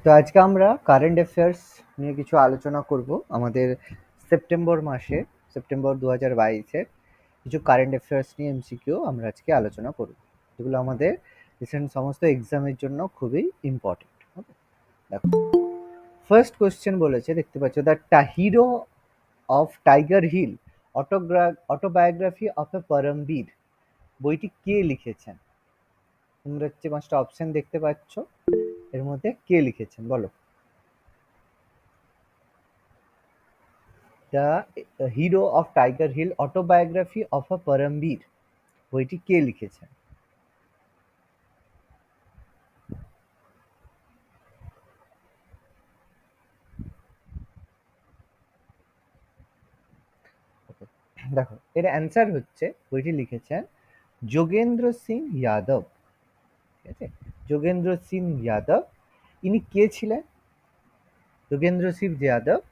তো আজকে আমরা কারেন্ট অ্যাফেয়ার্স নিয়ে কিছু আলোচনা করব। আমাদের সেপ্টেম্বর মাসে, সেপ্টেম্বর 2022-এর কিছু কারেন্ট অ্যাফেয়ার্স নিয়ে এমসিকিউ আমরা আজকে আলোচনা করব, যেগুলো আমাদের রিসেন্ট সমস্ত এক্সামের জন্য খুবই ইম্পর্টেন্ট। ওকে, দেখো, ফার্স্ট কোয়েশ্চেন বলেছে, দেখতে পাচ্ছ, the hero of Tiger Hill autobiography of a Paramvir বইটি কে লিখেছেন? তোমরা হচ্ছে 5টা অপশন দেখতে পাচ্ছ, এর মধ্যে কে লিখেছেন বলো। The hero of Tiger Hill autobiography of a Paramvir বইটি কে লিখেছেন? দেখো, এর অ্যান্সার হচ্ছে, বইটি লিখেছেন যোগেন্দ্র সিং যাদব। ঠিক আছে, যোগেন্দ্র সিং যাদব। ইনি কে ছিলেন? যোগেন্দ্র সিং যাদব,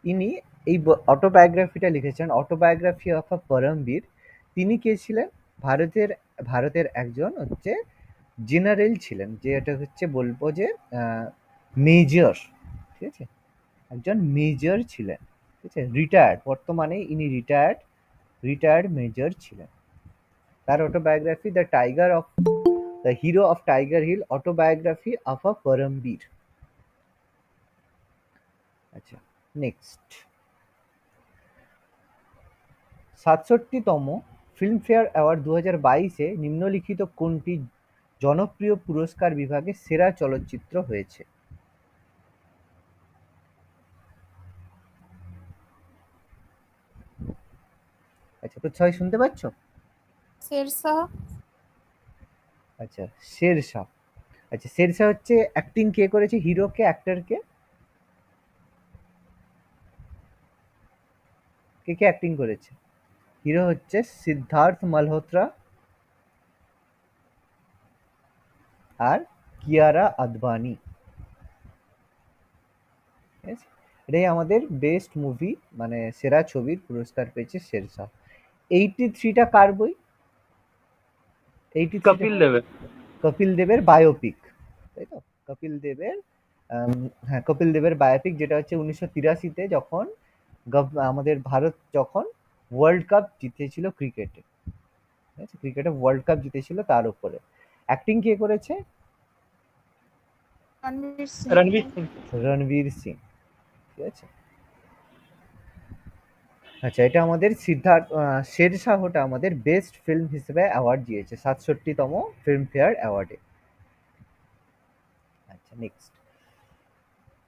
ইনি এই অটোবায়োগ্রাফিটা লিখেছেন, অটোবায়োগ্রাফি অফ আ পরমবীর। তিনি কে ছিলেন? ভারতের ভারতের একজন হচ্ছে জেনারেল ছিলেন, যে এটা হচ্ছে বলবো যে মেজর। ঠিক আছে, একজন মেজর ছিলেন। ঠিক আছে, রিটায়ার্ড, বর্তমানে ইনি রিটায়ার্ড মেজর ছিলেন। তার autobiography the hero of Tiger Hill autobiography of a Paramvir. আচ্ছা, নেক্সট, 67তম ফিল্মফেয়ার অ্যাওয়ার্ড 2022-এ নিম্নলিখিত কোনটি জনপ্রিয় পুরস্কার বিভাগে সেরা চলচ্চিত্র হয়েছে? আচ্ছা, তো ছয় শুনতে পাচ্ছ? শেরশাহ। আচ্ছা, শেরশাহ। আচ্ছা, শেরশাহ হচ্ছে অ্যাক্টিং কে করেছে? হিরোকে, অ্যাক্টরকে, কে কে অ্যাক্টিং করেছে? হিরো হচ্ছে সিদ্ধার্থ মালহোত্রা আর কিয়ারা আদবানি। ঠিক আছে, এটাই আমাদের বেস্ট মুভি, মানে সেরা ছবির পুরস্কার পেয়েছে শেরশাহ। 83টা কার বই? 83টা কপিল দেবের। কপিল দেবের বায়োপিক, তাই তো? কপিল দেবের, হ্যাঁ, কপিল দেবের বায়োপিক, যেটা হচ্ছে 1983-তে, যখন আমাদের ভারত যখন ওয়ার্ল্ড কাপ জিতেছিল ক্রিকেটে। ঠিক আছে, ক্রিকেটে ওয়ার্ল্ড কাপ জিতেছিল, তার উপরে অ্যাক্টিং কে করেছে? রণবীর সিং। রণবীর সিং। রণবীর সিং। ঠিক আছে, আচ্ছা, এটা আমাদের শেরশাহটা আমাদের বেস্ট ফিল্ম হিসেবে অ্যাওয়ার্ড দিয়েছে 67তম ফিল্মফেয়ার অ্যাওয়ার্ডে। আচ্ছা, next,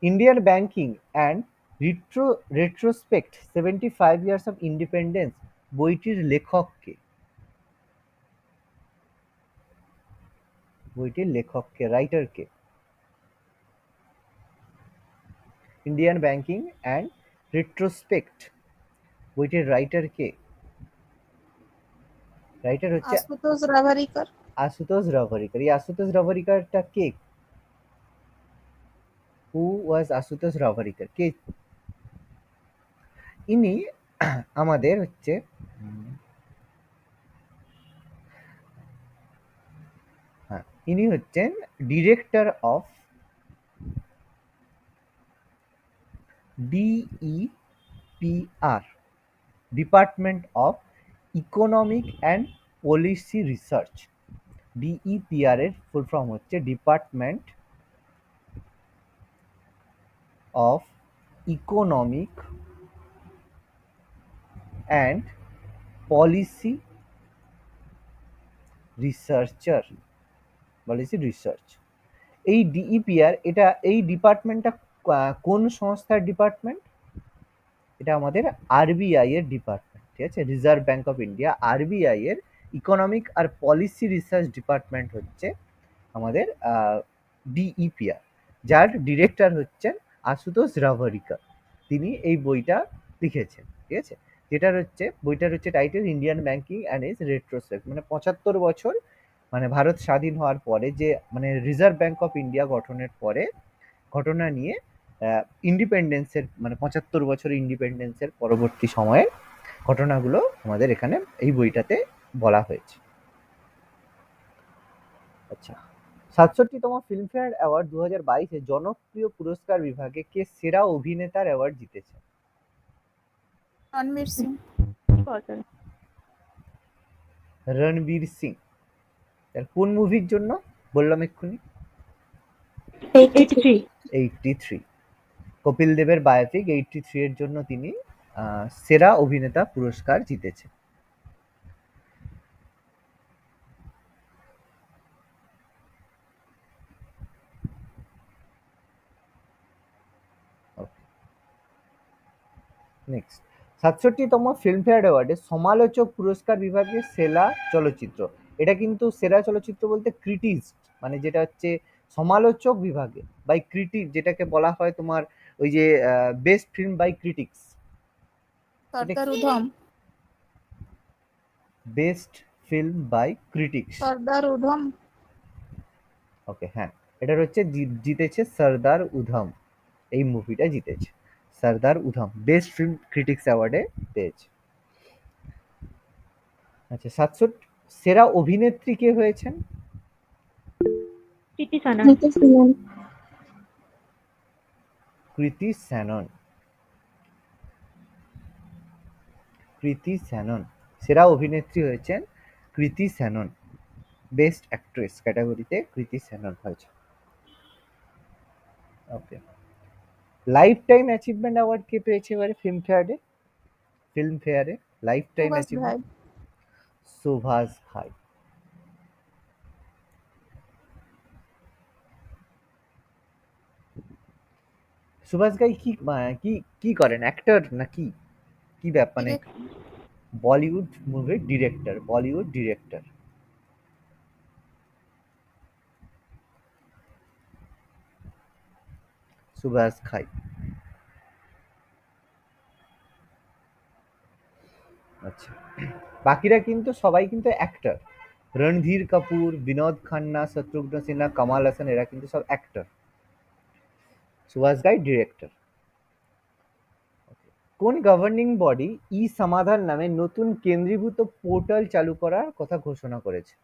Indian banking and retrospect 75 years of independence বইটির লেখক কে? বইটির লেখক কে, রাইটার কে? ইন্ডিয়ান ব্যাংকিং অ্যান্ড রেট্রোস্পেক্ট বইটির রাইটার কে? রাইটার হচ্ছে আশুতোষ রাভারিকার। আশুতোষ রাভারিকার। এই আশুতোষ রাভারিকারটা কে? হু ওয়াজ আশুতোষ রাভারিকার? কে ইনি? আমাদের হচ্ছে হ্যাঁ, ইনি হচ্ছেন director of DEPR, department of economic and policy research. DEPR এর ফুল ফর্ম হচ্ছে department of economic and policy research. এই DEPR, এই ডিপার্টমেন্টটা কোন সংস্থার ডিপার্টমেন্ট? এটা আমাদের RBI এর ডিপার্টমেন্ট। ঠিক আছে, reserve bank of India, RBI এর ইকোনমিক আর পলিসি রিসার্চ ডিপার্টমেন্ট হচ্ছে আমাদের DEPR, যার ডিরেক্টর হচ্ছেন আশুতোষ রাভারিকার। তিনি এই বইটা লিখেছেন। ঠিক আছে, বইটার হচ্ছে title Indian banking and is retrospect, মানে 75 বছর, মানে ভারত স্বাধীন হওয়ার পরে যে, মানে রিজার্ভ ব্যাংক অফ ইন্ডিয়া গঠনের পরে ঘটনা নিয়ে, ইন্ডিপেন্ডেন্সের, মানে 75 বছরের ইন্ডিপেন্ডেন্সের পরবর্তী সময়ের ঘটনাগুলো আমাদের এখানে এই বইটাতে বলা হয়েছে। আচ্ছা, 67তম ফিল্মফেয়ার অ্যাওয়ার্ড 2022 জনপ্রিয় পুরস্কার বিভাগে কে সেরা অভিনেতার অ্যাওয়ার্ড জিতেছে? रणवीर सिंह। রণবীর সিং। তার কোন মুভির জন্য? বললাম এক্ষুনি, 83। 83। কপিল দেবের বায়োপিক 83 এর জন্য তিনি সেরা অভিনেতা পুরস্কার জিতেছে। নেক্সট, 67তম ফিল্মফেয়ার অ্যাওয়ার্ডে সমালোচক পুরস্কার বিভাগে সেরা চলচ্চিত্র। এটা কিন্তু সেরা চলচ্চিত্র বলতে ক্রিটিক্স, মানে যেটা হচ্ছে সমালোচক বিভাগে বাই ক্রিটিক, যেটাকে বলা হয় তোমার ওই যে best film by critics. Sardar Udham. Best film by critics. Sardar Udham. Okay, হ্যাঁ, এটার হচ্ছে জিতেছে সর্দার উধম, এই মুভিটা জিতেছে Sardar Udham, best film critics অ্যাওয়ার্ডে পেয়েছে। আচ্ছা, 67 সেরা অভিনেত্রী কে হয়েছেন? কৃতি সানা। কৃতি স্যানন। কৃতি স্যানন সেরা অভিনেত্রী হয়েছেন কৃতি স্যানন, বেস্ট অ্যাক্ট্রেস ক্যাটাগরিতে কৃতি স্যানন হয়েছে। ওকে, লাইফ টাইম অ্যাচিভমেন্ট অ্যাওয়ার্ড কে পেয়েছে এবারে ফিল্মফেয়ারে লাইফ টাইম सुभाष অ্যাচিভমেন্ট? घाई। সুভাষ ঘাই। সুভাষ ঘাই কি কি কি করেন, অ্যাক্টর নাকি কি ব্যাপার? মানে বলিউড মুভির ডিরেক্টর, বলিউড ডিরেক্টর। সুভাষ ঘাই। আচ্ছা, বাকিরা কিন্তু সবাই কিন্তু অ্যাক্টর। রণধীর কাপুর, বিনোদ খান্না, শত্রুঘ্ন সিনহা, কামাল হাসান, এরা কিন্তু সব অ্যাক্টর। সুভাষ ঘাই ডিরেক্টর। কোন গভর্নিং বডি ই সমাধান নামে নতুন কেন্দ্রীভূত পোর্টাল চালু করার কথা ঘোষণা করেছে?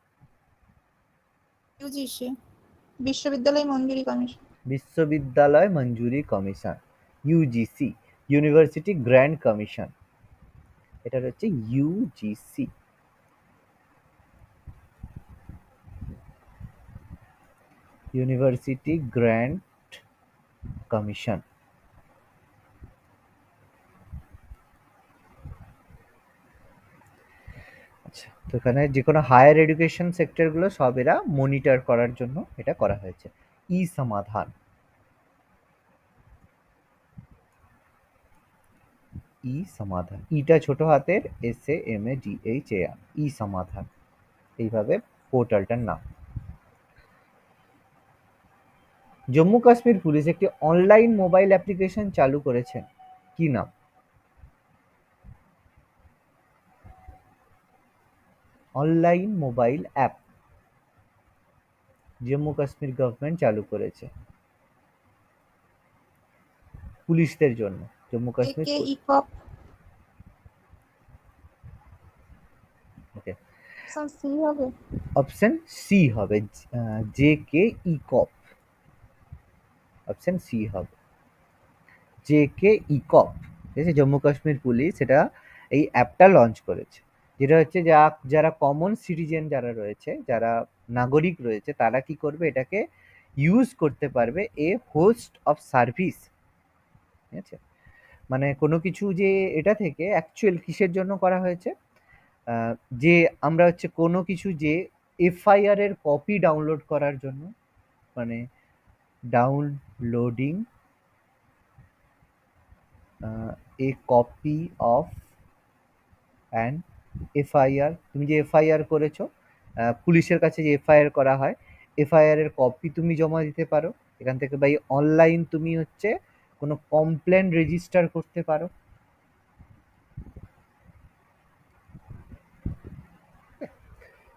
यूजीसी विश्वविद्यालय मंजूरी कमीशन। বিশ্ববিদ্যালয় মঞ্জুরি commission, UGC, university grand commission, এটা হচ্ছে ইউজিসি। University grand commission. আচ্ছা, তো এখানে যে কোনো হায়ার এডুকেশন সেক্টরগুলো সব এরা মনিটর করার জন্য এটা করা হয়েছে। ই সমাধান, ই সমাধান, ইটা ছোট হাতের, SAMADHAN, ই সমাধান, এইভাবে পোর্টালটার নাম। জম্মু কাশ্মীর পুলিশ একটি অনলাইন মোবাইল অ্যাপ্লিকেশন চালু করেছেন, কি নাম? Online mobile app Jammu Kashmir government চালু করেছে পুলিশদের জন্য। জম্মু কাশ্মীর के ई कॉप। ওকে, ऑप्शन सी হবে। অপশন সি হবে, JK ই কপ, অপশন সি হবে JK ই কপ। ঠিক আছে, জম্মু কাশ্মীর পুলিশ এটা এই অ্যাপটা লঞ্চ করেছে, যেটা হচ্ছে যারা কমন সিটিজেন যারা রয়েছে, যারা নাগরিক রয়েছে, তারা কি করবে, এটাকে ইউজ করতে পারবে এ হোস্ট অফ সার্ভিস। ঠিক আছে, মানে কোনো কিছু যে এটা থেকে অ্যাকচুয়াল কিসের জন্য করা হয়েছে, যে আমরা হচ্ছে কোনো কিছু যে FIR এর কপি ডাউনলোড করার জন্য, মানে downloading A copy of an FIR, তুমি যে FIR করেছো, পুলিশের কাছে যে FIR করা হয়, FIR এর কপি তুমি জমা দিতে পারো এখান থেকে, বাই অনলাইন তুমি হচ্ছে কোনো কমপ্লেন রেজিস্টার করতে পারো।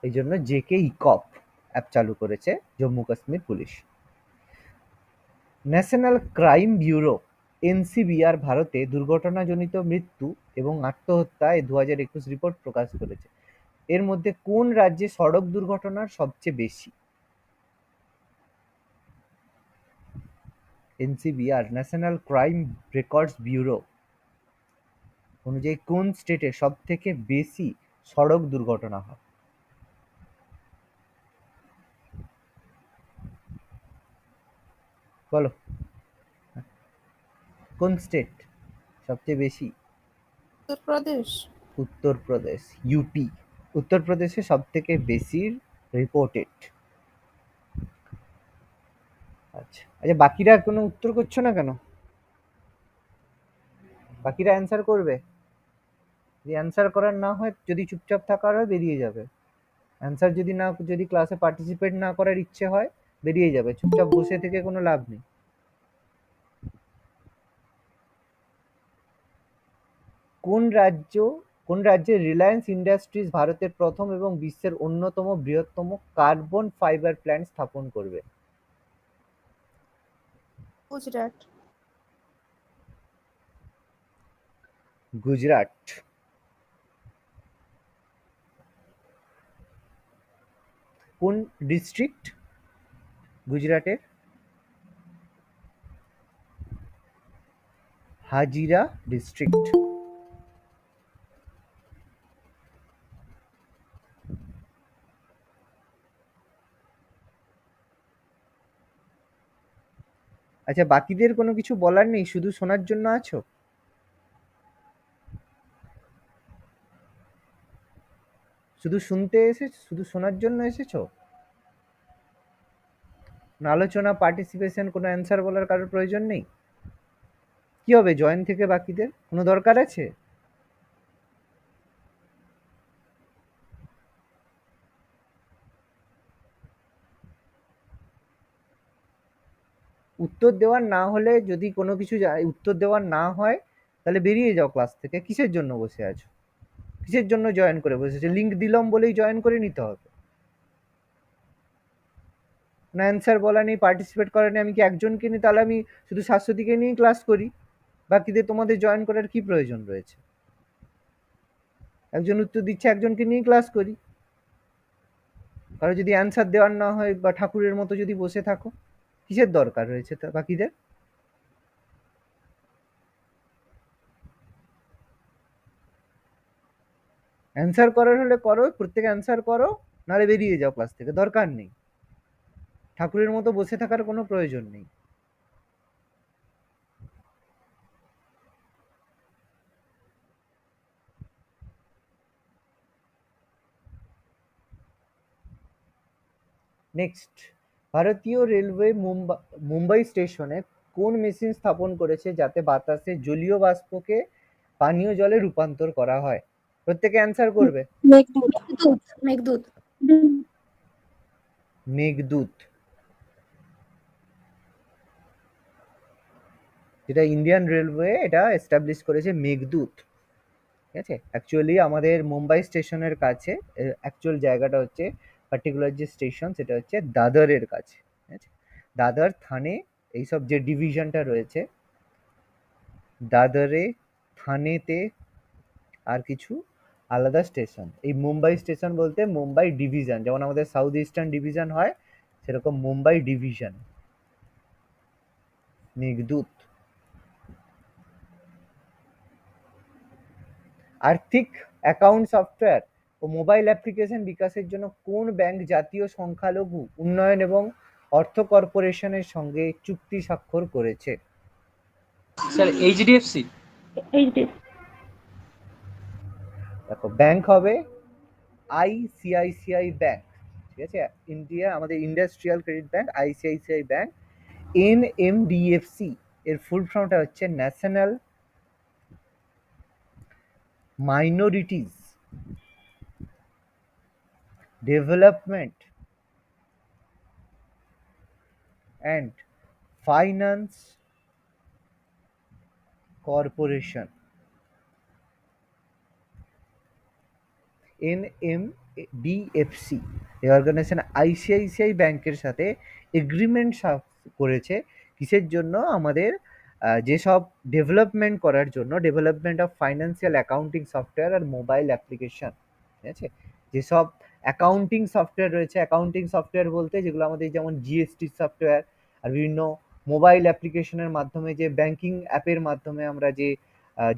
এই জন্য JK ই কপ অ্যাপ চালু করেছে Jammu Kashmir police. National crime bureau NCBR ভারতে দুর্ঘটনাজনিত মৃত্যু এবং আত্মহত্যা 2021 রিপোর্ট প্রকাশ করেছে। এর মধ্যে কোন রাজ্যে সড়ক দুর্ঘটনার সবচেয়ে বেশি? এনসিবিআর ন্যাশনাল ক্রাইম রেকর্ডস ব্যুরো অনুযায়ী কোন স্টেটে সব থেকে বেশি সড়ক দুর্ঘটনা হয়? বলো কোন স্টেট সবচেয়ে বেশি? উত্তরপ্রদেশ। উত্তরপ্রদেশ, ইউপি। উত্তরপ্রদেশে সব থেকে বেশি রিপোর্টেড। আচ্ছা আচ্ছা, বাকিরা কোনো উত্তর করছো না কেন? বাকিরা অ্যান্সার করবে? যদি অ্যান্সার করার না হয়, যদি চুপচাপ থাকার হয় বেরিয়ে যাবে। অ্যান্সার যদি ক্লাসে পার্টিসিপেট না করার ইচ্ছে হয় বেরিয়ে যাবে, চুপচাপ বসে থেকে কোনো লাভ নেই। কোন রাজ্যে রিলায়েন্স ইন্ডাস্ট্রিজ ভারতের প্রথম এবং বিশ্বের অন্যতম বৃহত্তম কার্বন ফাইবার প্ল্যান্ট স্থাপন করবে? গুজরাট। গুজরাট। কোন ডিস্ট্রিক্ট গুজরাটের? হাজিরা ডিস্ট্রিক্ট। আচ্ছা, বাকিদের কোনো কিছু বলার নেই, শুধু শোনার জন্য আছো? শুধু শুনতে এসেছো, শুধু শোনার জন্য এসেছো? না আলোচনা, পার্টিসিপেশন, কোনো অ্যান্সার বলার কারোর প্রয়োজন নেই? কি হবে জয়েন থেকে বাকিদের, কোনো দরকার আছে? উত্তর দেওয়ার না হলে, যদি কোনো কিছু উত্তর দেওয়ার না হয় তাহলে বেরিয়ে যাও ক্লাস থেকে। কিসের জন্য বসে আছো? কিসের জন্য জয়েন করে বসেছো? লিঙ্ক দিলাম বলেই জয়েন করে নিতে হবে? না অ্যান্সার বলা নেই, পার্টিসিপেট করা নেই, আমি কি একজনকে নিই? তাহলে আমি শুধু শাশ্বতীকে নিয়েই ক্লাস করি, বাকিদের তোমাদের জয়েন করার কি প্রয়োজন রয়েছে? একজন উত্তর দিচ্ছে, একজনকে নিয়েই ক্লাস করি। কারো যদি অ্যান্সার দেওয়ার না হয় বা ঠাকুরের মতো যদি বসে থাকো, কিসের দরকার রয়েছে তা বাকিদের? অ্যান্সার করার হলে করো, প্রত্যেকে অ্যান্সার করো, নাহলে বেরিয়ে যাও ক্লাস থেকে, দরকার নেই। ঠাকুরের মতো বসে থাকার কোনো প্রয়োজন নেই। নেক্সট, ভারতীয় রেলওয়ে মুম্বাই স্টেশনে কোন মেশিন স্থাপন করেছে যাতে বাতাসে জলীয় বাষ্পকে পানীয় জলে রূপান্তর করা হয়? প্রত্যেকে অ্যান্সার করবে। মেঘদূত। মেঘদূত। মেঘদূত, যেটা ইন্ডিয়ান রেলওয়ে এটা এস্টাবলিশ করেছে, মেঘদূত। ঠিক আছে, অ্যাকচুয়ালি আমাদের মুম্বাই স্টেশনের কাছে, অ্যাকচুয়াল জায়গাটা হচ্ছে, পার্টিকুলার যে স্টেশন সেটা হচ্ছে দাদরের কাছে। ঠিক আছে, দাদর, থানে, এইসব যে ডিভিশনটা রয়েছে, দাদরে, থানেতে আর কিছু আলাদা স্টেশন। এই মুম্বাই স্টেশন বলতে মুম্বাই ডিভিশন, যেমন আমাদের সাউথ ইস্টার্ন ডিভিশন হয়, সেরকম মুম্বাই ডিভিশন। মেঘদূত। আর্থিক অ্যাকাউন্ট সফটওয়্যার ও মোবাইল অ্যাপ্লিকেশন বিকাশের জন্য কোন ব্যাংক জাতীয় সংখ্যালঘু উন্নয়ন এবং অর্থ কর্পোরেশনের সঙ্গে চুক্তি স্বাক্ষর করেছে? Sir HDFC. দেখো, ব্যাংক হবে আইসিআইসিআই ব্যাংক। ঠিক আছে, ইন্ডিয়া আমাদের industrial credit bank, ICICI bank. NMDFC এর ফুল ফর্মটা হচ্ছে national minorities development and finance corporation. NMDFC এই অর্গানাইজেশন আইসিআইসিআই ব্যাংকের সাথে এগ্রিমেন্ট করেছে, কিসের জন্য? আমাদের যেসব ডেভেলপমেন্ট করার জন্য, development of financial accounting software আর মোবাইল অ্যাপ্লিকেশন। ঠিক আছে, যেসব অ্যাকাউন্টিং সফটওয়্যার রয়েছে, অ্যাকাউন্টিং সফটওয়্যার বলতে যেগুলো আমাদের, যেমন জিএসটি সফটওয়্যার আর বিভিন্ন মোবাইল অ্যাপ্লিকেশনের মাধ্যমে, যে ব্যাংকিং অ্যাপের মাধ্যমে আমরা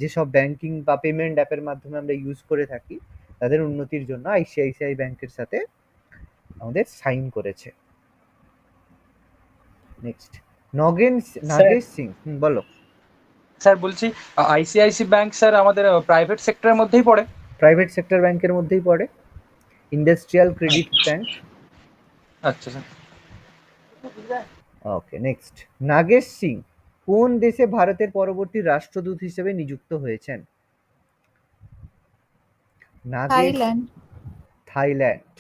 যেসব ব্যাংকিং বা পেমেন্ট অ্যাপের মাধ্যমে আমরা ইউজ করে থাকি, তাদের উন্নতির জন্য আইসিআইসিআই ব্যাংকের সাথে আমাদের সাইন করেছে। নেক্সট, নাগেশ সিং, বলো। স্যার বলছি আইসিআইসি ব্যাংক স্যার আমাদের প্রাইভেট সেক্টরের মধ্যেই পড়ে। প্রাইভেট সেক্টর ব্যাংকের মধ্যেই পড়ে, ইন্ডাস্ট্রিয়াল ক্রেডিট ব্যাংক। আচ্ছা স্যার। ওকে, নেক্সট, নাগেশ সিং কোন দেশে ভারতের পরবর্তী রাষ্ট্রদূত হিসেবে নিযুক্ত হয়েছেন? থাইল্যান্ড। থাইল্যান্ড।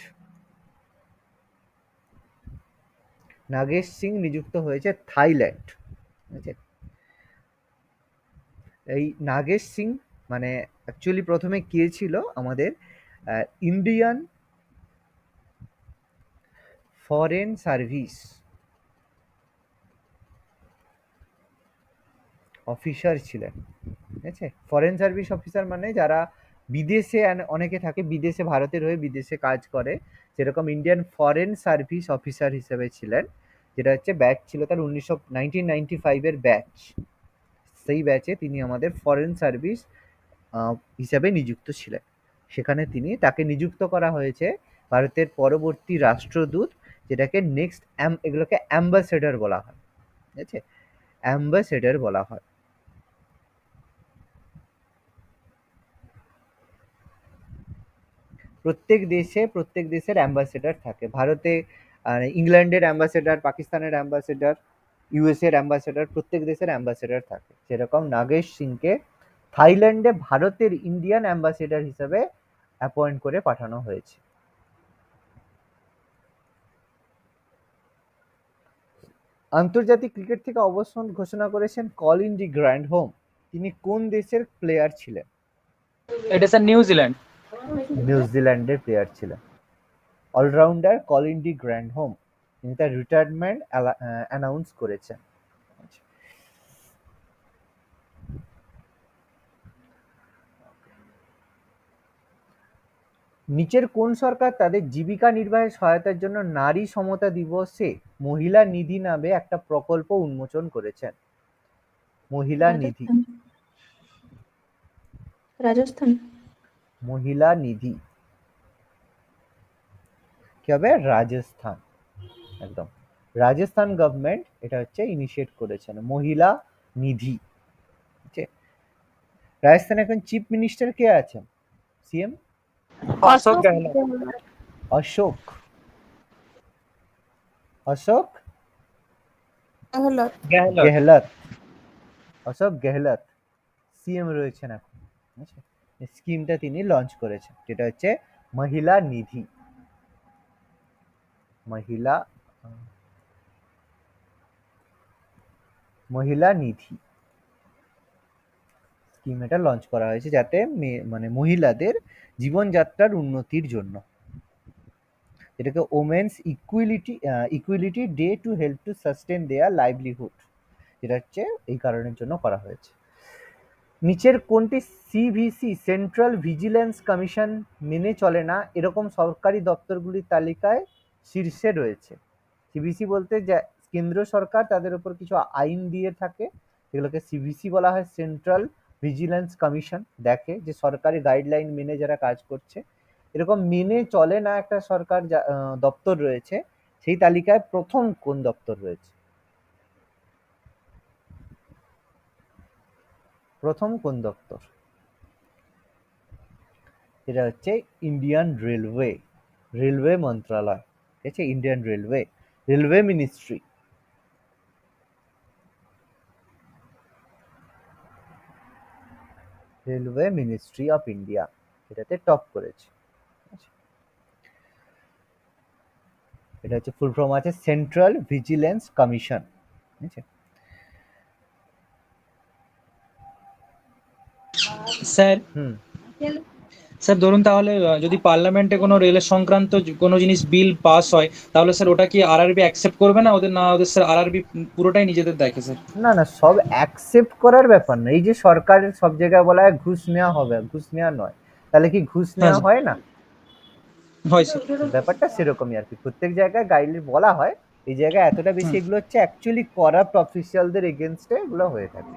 নাগেশ সিং নিযুক্ত হয়েছে থাইল্যান্ড। এই নাগেশ সিং মানে অ্যাকচুয়ালি প্রথমে কে ছিল? আমাদের ইন্ডিয়ান ফরেন সার্ভিস অফিসার ছিলেন। ঠিক আছে, ফরেন সার্ভিস অফিসার মানে যারা বিদেশে, অনেকে থাকে বিদেশে, ভারতের হয়ে বিদেশে কাজ করে, যেরকম ইন্ডিয়ান ফরেন সার্ভিস অফিসার হিসেবে ছিলেন, যেটা হচ্ছে ব্যাচ ছিল তার 1995-এর ব্যাচ। সেই ব্যাচে তিনি আমাদের ফরেন সার্ভিস হিসাবে নিযুক্ত ছিলেন। সেখানে তাকে নিযুক্ত করা হয়েছে ভারতের পরবর্তী রাষ্ট্রদূত, যেটাকে নেক্সট এগুলোকে অ্যাম্বাসেডর বলা হয়। ঠিক আছে, অ্যাম্বাসেডর বলা হয়। প্রত্যেক দেশের অ্যাম্বাসেডর থাকে। ভারতে ইংল্যান্ডের অ্যাম্বাসেডর, পাকিস্তানের অ্যাম্বাসেডর, ইউএস এর অ্যাম্বাসেডর, প্রত্যেক দেশের অ্যাম্বাসেডর থাকে। যেরকম নাগেশ সিংকে থাইল্যান্ডে ভারতের ইন্ডিয়ান অ্যাম্বাসেডর হিসেবে অ্যাপয়েন্ট করে পাঠানো হয়েছে। আন্তর্জাতিক ক্রিকেট থেকে অবসর ঘোষণা করেছেন কলিন ডি গ্র্যান্ডহোম। তিনি কোন দেশের প্লেয়ার ছিলেন? এটা স্যার নিউজিল্যান্ড। নিউজিল্যান্ডের প্লেয়ার ছিলেন। অলরাউন্ডার কলিন ডি গ্র্যান্ডহোম, তিনি তার রিটায়ারমেন্ট অ্যানাউন্স করেছেন। নিচের কোন সরকার তাদের জীবিকা নির্বাহের সহায়তার জন্য নারী সমতা দিবসে মহিলা নিধি নামে একটা প্রকল্প উন্মোচন করেছেন? মহিলা নিধি। রাজস্থান। মহিলা নিধি কি হবে? রাজস্থান। একদম, রাজস্থান গভর্নমেন্ট এটা হচ্ছে ইনিশিয়েট করেছেন মহিলা নিধি। রাজস্থানে এখন চিফ মিনিস্টার কে আছেন? সিএম অশোক গেহলট। অশোক অশোক গেহলট। অশোক গেহলট সিএম রয়েছেন এখন। স্কিমটা তিনি লঞ্চ করেছেন, যেটা হচ্ছে মহিলা নিধি। মহিলা নিধি স্কিম এটা লঞ্চ করা হয়েছে যাতে মহিলাদের জীবনযাত্রার উন্নতির জন্য। এটাকে women's equality day to help to sustain their livelihood, যেটা হচ্ছে এই কারণের জন্য করা হয়েছে। নিচের কোনটি সিভিসি সেন্ট্রাল ভিজিলেন্স কমিশন মেনে চলে না এরকম সরকারি দপ্তরগুলির তালিকায় শীর্ষে রয়েছে? সিভিসি বলতে যা কেন্দ্র সরকার তাদের উপর কিছু আইন দিয়ে থাকে, সেগুলোকে সিভিসি বলা হয়। সেন্ট্রাল ভিজিলেন্স কমিশন দেখে যে সরকারি গাইডলাইন মেনে যারা কাজ করছে। এরকম মেনে চলে না একটা সরকার দপ্তর রয়েছে, সেই তালিকায় প্রথম কোন দপ্তর রয়েছে? প্রথম কোন দপ্তর? এটা হচ্ছে ইন্ডিয়ান রেলওয়ে মন্ত্রণালয়। ঠিক আছে, Indian railway ministry. Railway ministry of India এটাতে টপ করেছে। এটা হচ্ছে ফুল ফর্ম আছে সেন্ট্রাল ভিজিলেন্স কমিশন। ঠিক আছে স্যার। স্যার ধরুন তাহলে যদি পার্লামেন্টে কোনো রেলের সংক্রান্ত কোনো জিনিস বিল পাস হয়, তাহলে স্যার ওটা কি আরআরবি অ্যাকসেপ্ট করবে না? ওদের স্যার আরআরবি পুরোটাই নিজেদের দেখে স্যার। না, সব অ্যাকসেপ্ট করার ব্যাপার না। এই যে সরকারের সব জায়গায় বলা হয় ঘুষ নেওয়া হবে, ঘুষ নেওয়া নয়, তাহলে কি ঘুষ নেওয়া হয় না? হয় স্যার। ব্যাপারটা সেরকমই আর কি। প্রত্যেক জায়গায় গাইডলাইন বলা হয় এই জায়গায় এতটা বেশি হুম। এগুলো হচ্ছে অ্যাকচুয়ালি করাপ্ট অফিসিয়ালদের এগেনস্টে এগুলো হয়ে থাকে।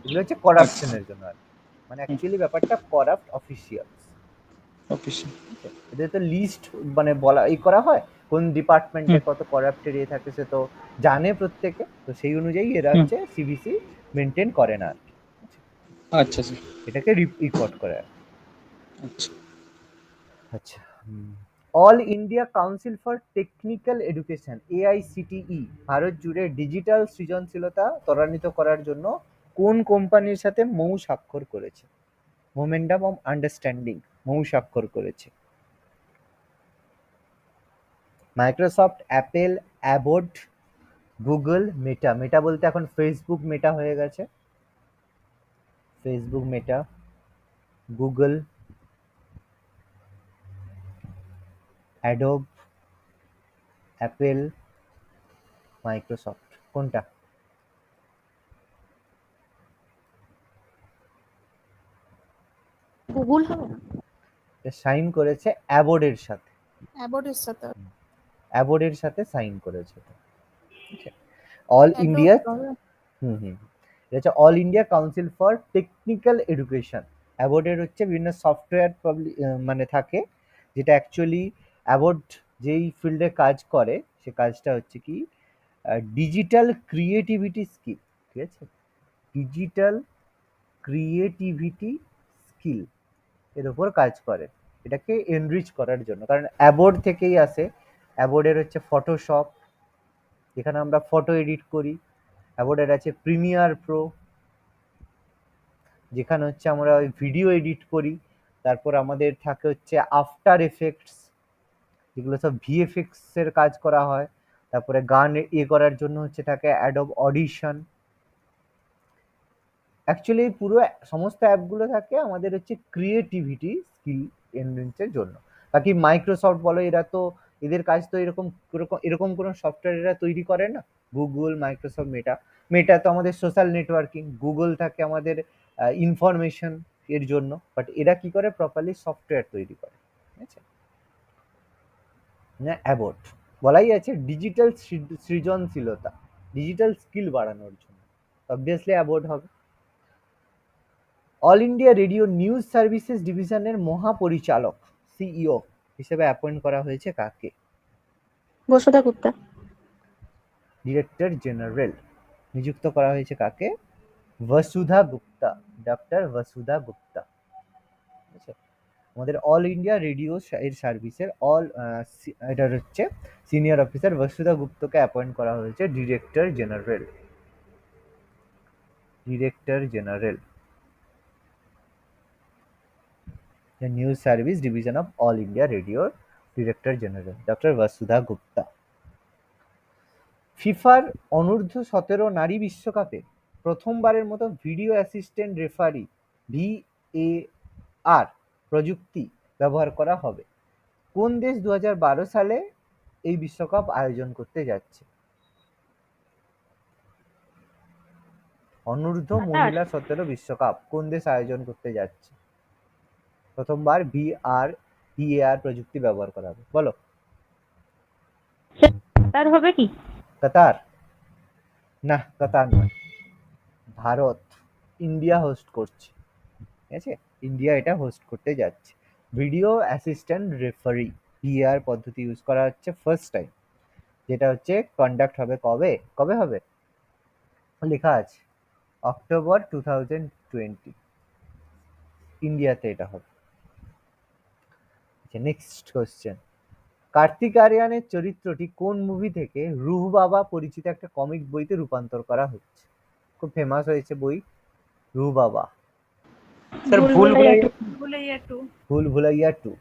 এগুলো হচ্ছে আচ্ছা। করাপশনের জন্য আর কি। মানে হুম। অ্যাকচুয়ালি ব্যাপারটা করাপ্ট অফিসিয়ালস। অফিসে। এদের তো লিস্ট মানে বলা করা হয় কোন ডিপার্টমেন্টে হুম। কত করাপ্টেড থাকে, সে তো জানে প্রত্যেকে, তো সেই অনুযায়ী এরা হুম। হচ্ছে সিবিসি মেনটেন করে না আর কি। আচ্ছা স্যার। এটাকে রিপোর্ট করে আর কি। আচ্ছা। আচ্ছা, all India council for technical education AICTE Bharat জুড়ে ডিজিটাল সৃজনশীলতা ত্বরান্বিত করার জন্য কোন কোম্পানির সাথে মৌ স্বাক্ষর করেছে? মোমেন্টাম অফ আন্ডারস্ট্যান্ডিং মৌ স্বাক্ষর করেছে। মাইক্রোসফট, অ্যাপেল, অ্যাবোট, গুগল, মেটা। মেটা বলতে এখন ফেসবুক মেটা হয়ে গেছে। Facebook Meta, Google, Adobe, Apple, Microsoft, কোনটা? গুগল হবে না? সাইন করেছে অ্যাবোর্ডের সাথে। অ্যাবোর্ডের সাথে অ্যাবোর্ডের সাথে সাইন করেছে। অল অ্যাডোব ইন্ডিয়া হবে। এটা হচ্ছে all India council for technical education. অ্যাবোর্ডের হচ্ছে বিভিন্ন সফটওয়্যার মানে থাকে, যেটা অ্যাকচুয়ালি অ্যাবোর্ড যেই ফিল্ডে কাজ করে সে কাজটা হচ্ছে কি ডিজিটাল ক্রিয়েটিভিটি স্কিল। ঠিক আছে, ডিজিটাল ক্রিয়েটিভিটি স্কিল এর উপর কাজ করে, এটাকে এনরিচ করার জন্য। কারণ অ্যাবোর্ড থেকেই আসে। অ্যাবোর্ডের হচ্ছে ফটোশপ, যেখানে আমরা ফটো এডিট করি। অ্যাবোর্ডের আছে প্রিমিয়ার প্রো, যেখানে হচ্ছে আমরা ওই ভিডিও এডিট করি। তারপর আমাদের থাকে হচ্ছে আফটার এফেক্টস, যেগুলো সব ভিএফএক্স এর কাজ করা হয়। তারপরে গান করার জন্য হচ্ছে থাকে অ্যাডোব অডিশন। অ্যাকচুয়ালি পুরো সমস্ত অ্যাপগুলো থাকে আমাদের হচ্ছে ক্রিয়েটিভিটি স্কিল এনহান্সের জন্য। বাকি মাইক্রোসফট বলো, এরা তো এদের কাজ তো এরকম এরকম কোনো সফটওয়্যার এরা তৈরি করে না। গুগল, মাইক্রোসফট, মেটা। মেটা তো আমাদের সোশ্যাল নেটওয়ার্কিং, গুগল থাকে আমাদের ইনফরমেশন এর জন্য। বাট এরা কি করে প্রপারলি সফটওয়্যার তৈরি করে, ঠিক আছে না? অ্যাবোট বলাই আছে ডিজিটাল সৃজনশীলতা, ডিজিটাল স্কিল বাড়ানোর জন্য, অবভিয়াসলি অ্যাবোট হবে। All India radio news services ডিভিশনের মহাপরিচালক সিইও হিসেবে অ্যাপয়েন্ট করা হয়েছে কাকে? বসুধা গুপ্তা। ডিরেক্টর জেনারেল নিযুক্ত করা হয়েছে কাকে? বসুধা গুপ্তা, ডক্টর বসুধা গুপ্তা। ঠিক আছে, আমাদের অল ইন্ডিয়া রেডিও এর সার্ভিসের এটার হচ্ছে সিনিয়র অফিসার বসুধা গুপ্তকে অ্যাপয়েন্ট করা হয়েছে director general. Director general news service division of all India রেডিওর director general doctor Basudha Gupta. ফিফার অনূর্ধ্ব-17 নারী বিশ্বকাপে প্রথমবারের মতো ভিডিও অ্যাসিস্ট্যান্ট রেফারি ভিএআর প্রযুক্তি ব্যবহার করা হবে। কোন দেশ 2012 সালে এই বিশ্বকাপ আয়োজন করতে যাচ্ছে? অনূর্ধ্ব মহিলা 17 বিশ্বকাপ কোন দেশ আয়োজন করতে যাচ্ছে? প্রথমবার ভিএআর প্রযুক্তি ব্যবহার করা হবে, বলো। তার হবে কি? কাতার? না, কাতার নয়, ভারত। ইন্ডিয়া হোস্ট করছে, ঠিক আছে, ইন্ডিয়া এটা হোস্ট করতে যাচ্ছে। ভিডিও অ্যাসিস্ট্যান্ট রেফারি ভিআর পদ্ধতি ইউজ করা হচ্ছে ফার্স্ট টাইম, যেটা হচ্ছে কন্ডাক্ট হবে কবে কবে হবে লেখা আছে অক্টোবর 2020, ইন্ডিয়াতে এটা হবে। নেক্সট কোশ্চেন, কার্তিক আরিয়ানের চরিত্রটি কোন মুভি থেকে রুহ বাবা পরিচিত একটা কমিক বইতে রূপান্তর করা হচ্ছে? খুব ফেমাস হয়েছে বই রুহ বাবা। স্যার ভুল ভুলাইয়া 2।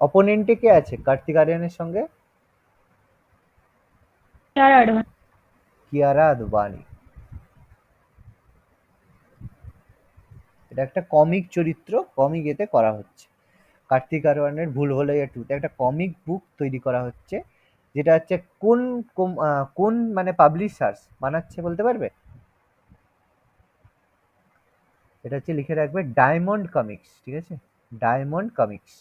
অপোনেন্টে কে আছে কার্তিক আরিয়ানের সঙ্গে? কিয়ারা আদবানি। এটা একটা কমিক চরিত্র, কমিক এতে করা হচ্ছে। কার্তিক আরওয়ানের ভুল ভুলাইয়া 2 তে একটা কমিক বুক তৈরি করা হচ্ছে, যেটা হচ্ছে কোন মানে পাবলিশার্স বানাচ্ছে বলতে পারবে? এটা হচ্ছে লিখে রাখবে ডায়মন্ড কমিক্স, ঠিক আছে, ডায়মন্ড কমিক্স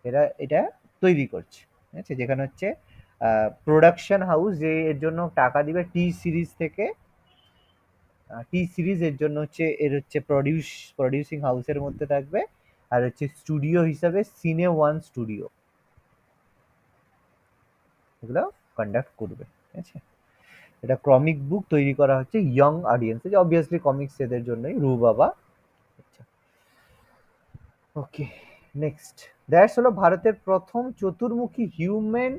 এরা এটা তৈরি করছে। আছে, যেখানে হচ্ছে প্রোডাকশন হাউস যে এর জন্য টাকা দিবে টি সিরিজ থেকে, টি সিরিজ এর জন্য হচ্ছে এর হচ্ছে প্রডিউসিং হাউসের মধ্যে থাকবে, আর হচ্ছে স্টুডিও হিসাবে সিনে ওয়ান স্টুডিও এগুলো কন্ডাক্ট করবে। ঠিক আছে, এটা কমিক বুক তৈরি করা হচ্ছে ইয়ং অডিয়েন্স, যে অবভিয়াসলি কমিক্স এদের জন্যই, রু বাবা। আচ্ছা, ওকে নেক্সট। দ্যাটস হলো ভারতের প্রথম চতুর্মুখী হিউম্যান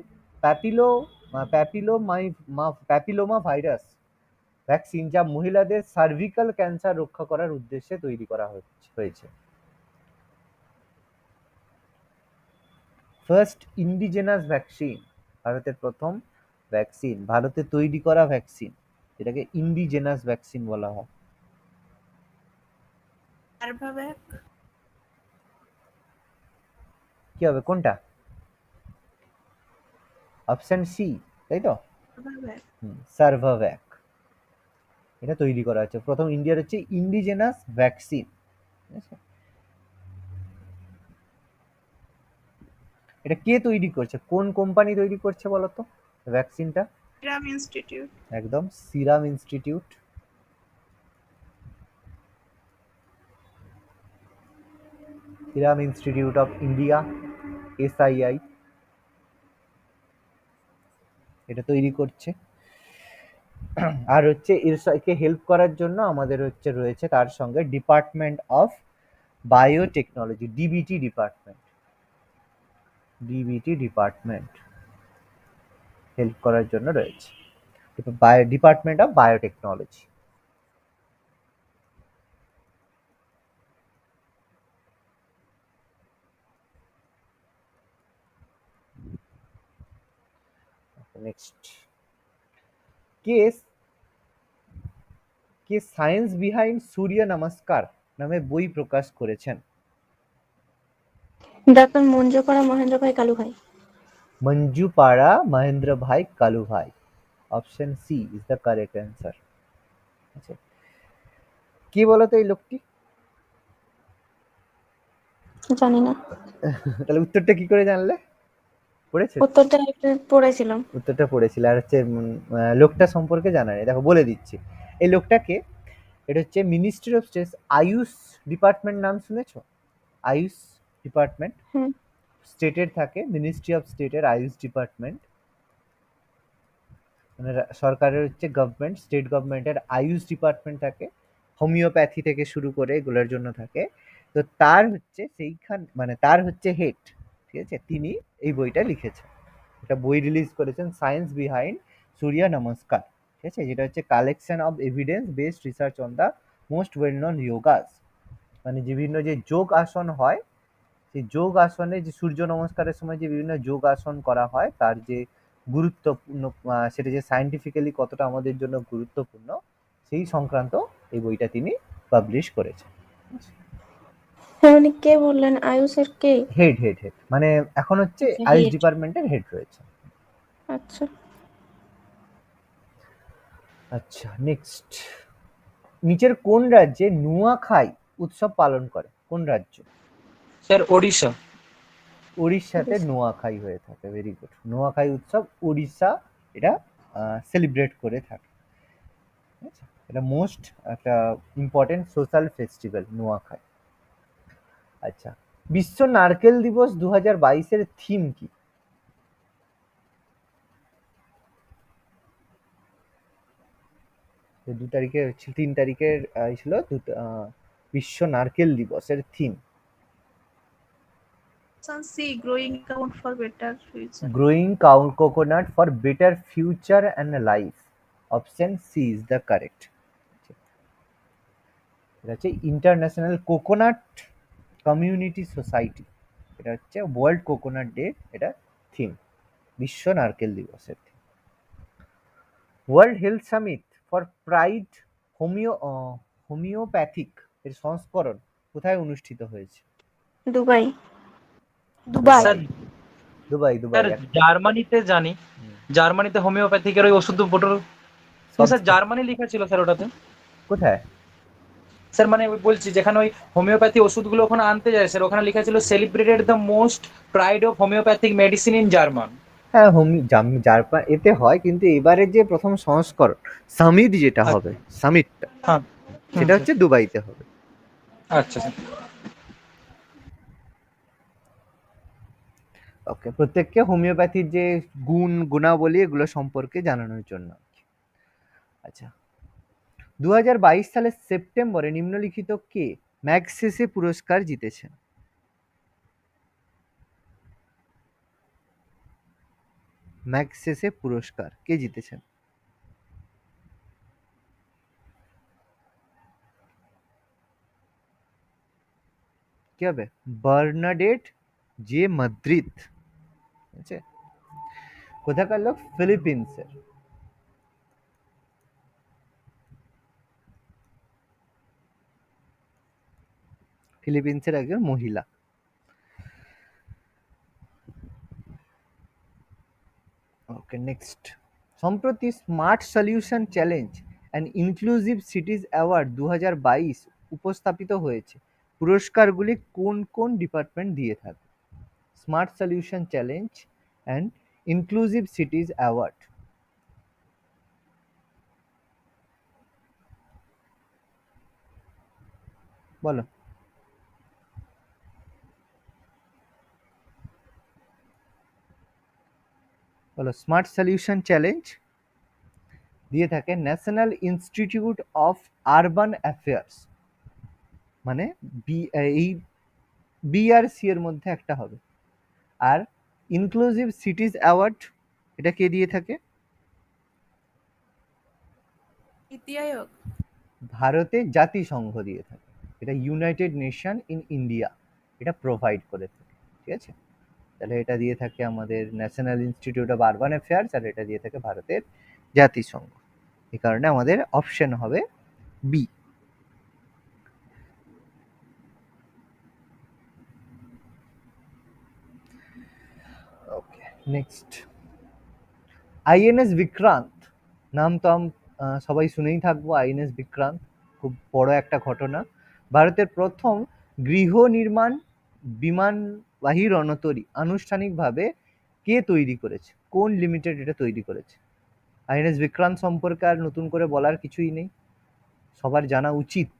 প্যাপিলোমা ভাইরাস ভ্যাকসিন, যা মহিলাদের সার্ভিক্যাল ক্যান্সার রক্ষা করার উদ্দেশ্যে তৈরি করা হয়েছে। ফার্স্ট ইন্ডিজেনাস ভ্যাকসিন, ভারতের প্রথম ভ্যাকসিন, ভারতে তৈরি করা ভ্যাকসিন, এটাকে ইন্ডিজেনাস ভ্যাকসিন বলা হয়। সার্ভাভ্যাক। কি হবে কোনটা? অপশন সি, তাই তো? সার্ভাভ্যাক। সার্ভাভ্যাক, এটা তৈরি করা হচ্ছে প্রথম ইন্ডিয়ার হচ্ছে ইন্ডিজেনাস ভ্যাকসিন। এটা কে তৈরি করছে, কোন কোম্পানি তৈরি করছে বলতো ভ্যাকসিনটা? Serum Institute. একদম, Serum Institute. Serum Institute of India, SII, এটা তৈরি করছে। আর হচ্ছে এরকে হেল্প করার জন্য আমাদের হচ্ছে রয়েছে তার সঙ্গে department of biotechnology, DBT department help করার জন্য রয়েছে, ডিপার্টমেন্ট অফ বায়োটেকনোলজি। নেক্সট, কে সায়েন্স বিহাইন্ড সূর্য নমস্কার নামে বই প্রকাশ করেছেন? ডাক্তার মঞ্জুপাড়া মহেন্দ্র ভাই কালু ভাই। মঞ্জুপাড়া মহেন্দ্র ভাই কালু ভাই, option C is the correct answer. আচ্ছা, কি বলতো এই লোকটি? জানি না। তাহলে উত্তরটা কি করে জানলে? পড়েছে? উত্তরটা একটু পড়েছিলাম। উত্তরটা পড়েছিল, আর হচ্ছে লোকটা সম্পর্কে জানা নেই। দেখো বলে দিচ্ছি, এই লোকটাকে, এটা হচ্ছে ministry of state Ayush department, নাম শুনেছো? আয়ুষ ডিপার্টমেন্ট হুম। স্টেটের থাকে, মিনিস্ট্রি অফ স্টেটের আয়ুষ ডিপার্টমেন্ট, মানে সরকারের হচ্ছে গভর্নমেন্ট, স্টেট গভর্নমেন্টের আয়ুষ ডিপার্টমেন্ট থাকে, হোমিওপ্যাথি থেকে শুরু করে এগুলোর জন্য থাকে। তো তার হচ্ছে সেইখান, মানে তার হচ্ছে হেড, ঠিক আছে, তিনি এই বইটা লিখেছেন। একটা বই রিলিজ করেছেন, সায়েন্স বিহাইন্ড সূর্য নমস্কার, ঠিক আছে, যেটা হচ্ছে collection of evidence based research on the most well known yogas, মানে বিভিন্ন যে যোগ আসন হয়, সেই যোগ আসনে যে সূর্য নমস্কারের সময় যে বিভিন্ন যোগ আসন করা হয়, তার যে গুরুত্বপূর্ণ, সেটা যে সায়েন্টিফিক্যালি কতটা আমাদের জন্য গুরুত্বপূর্ণ, সেই সংক্রান্ত এই বইটা তিনি পাবলিশ করেছেন। মানে কে বললেন? আয়ুষের কে? হেড, মানে এখন হচ্ছে আচ্ছা, আয়ুষ head। ডিপার্টমেন্টের হেড রয়েছে। আচ্ছা। আচ্ছা নেক্সট, নিচের কোন রাজ্যে নুয়াখাই উৎসব পালন করে? কোন রাজ্য? স্যার ওড়িশা। উড়িষ্যাতে নোয়াখাই হয়ে থাকে, ভেরি গুড। নোয়াখাই উৎসব উড়িষ্যা এটা সেলিব্রেট করে থাকে, ঠিক আছে? এটা মোস্ট একটা ইম্পর্টেন্ট সোশ্যাল ফেস্টিভ্যাল নোয়াখাই। আচ্ছা, বিশ্ব নারকেল দিবস 2022-এর থিম কি? যে 2 তারিখে 3 তারিখের ছিল বিশ্ব নারকেল দিবসের থিম। C, growing count for better future. Growing coconut for better future and life, option C is the correct. এটা হচ্ছে ইন্টারন্যাশনাল কোকোনাট কমিউনিটি সোসাইটি, এটা হচ্ছে ওয়ার্ল্ড কোকোনাট ডে, এটা থিম, বিশ্ব নারকেল দিবসের থিম। World health summit for pride homeopathic এর সংস্করণ কোথায় অনুষ্ঠিত হয়েছে? Dubai. Dubai. Sir Dubai, sir জার্মানিতে জানি, জার্মানিতে হোমিওপ্যাথিকের ওই ওষুধ বোতল, স্যার জার্মানি লেখা ছিল স্যার ওটাতে। কোথায়? স্যার মানে ওই বলছি যেখানে ওই হোমিওপ্যাথি ওষুধগুলো ওখানে আনতে যায় স্যার, ওখানে লেখা ছিল celebrated the most pride of homeopathic medicine in German. হ্যাঁ, এতে হয়, কিন্তু এবারে যে প্রথম সংস্করণ সামিট যেটা হবে, সামিটটা হ্যাঁ। সেটা হচ্ছে দুবাইতে হবে। আচ্ছা স্যার। ওকে, প্রত্যেককে হোমিওপ্যাথির যে গুণাবলী এগুলো সম্পর্কে জানানোর জন্য। আচ্ছা, 2022 সালের সেপ্টেম্বরে নিম্নলিখিত কে ম্যাগসেসে পুরস্কার জিতেছেন? ম্যাগসেসে পুরস্কার কে জিতেছেন? কি হবে? Bernadette J Madrid. আছে, কোথাকার লোক? ফিলিপিন্সের। ফিলিপিন্সের একজন মহিলা। ওকে, নেক্সট। সম্প্রতি smart solution challenge and inclusive সিটিজ award 2022 উপস্থাপিত হয়েছে। পুরস্কারগুলি কোন কোন ডিপার্টমেন্ট দিয়ে থাকে? Smart solution challenge and inclusive সিটিজ award. বলো। বলো, স্মার্ট সলিউশন চ্যালেঞ্জ দিয়ে থাকে national institute of urban affairs, মানে এই বিআরসি এর মধ্যে একটা হবে। আর ইনক্লুসিভ সিটিজ অ্যাওয়ার্ড এটা কে দিয়ে থাকে? নীতি আয়োগ। ভারতের জাতিসংঘ দিয়ে থাকে। এটা ইউনাইটেড নেশন ইন ইন্ডিয়া এটা প্রোভাইড করে থাকে। ঠিক আছে, তাহলে এটা দিয়ে থাকে আমাদের national institute of urban affairs, আর এটা দিয়ে থাকে ভারতের জাতিসংঘ। এই কারণে আমাদের অপশন হবে বি। ওকে, নেক্সট। আইএনএস বিক্রান্ত নাম তো সবাই শুনেই থাকবো। আইএনএস বিক্রান্ত খুব বড় একটা ঘটনা। ভারতের প্রথম গৃহ নির্মাণ বিমানবাহী রণতরী আনুষ্ঠানিকভাবে কে তৈরি করেছে? কোন লিমিটেড এটা তৈরি করেছে? আইএনএস বিক্রান্ত সম্পর্কে আর নতুন করে বলার কিছুই নেই, সবার জানা উচিত।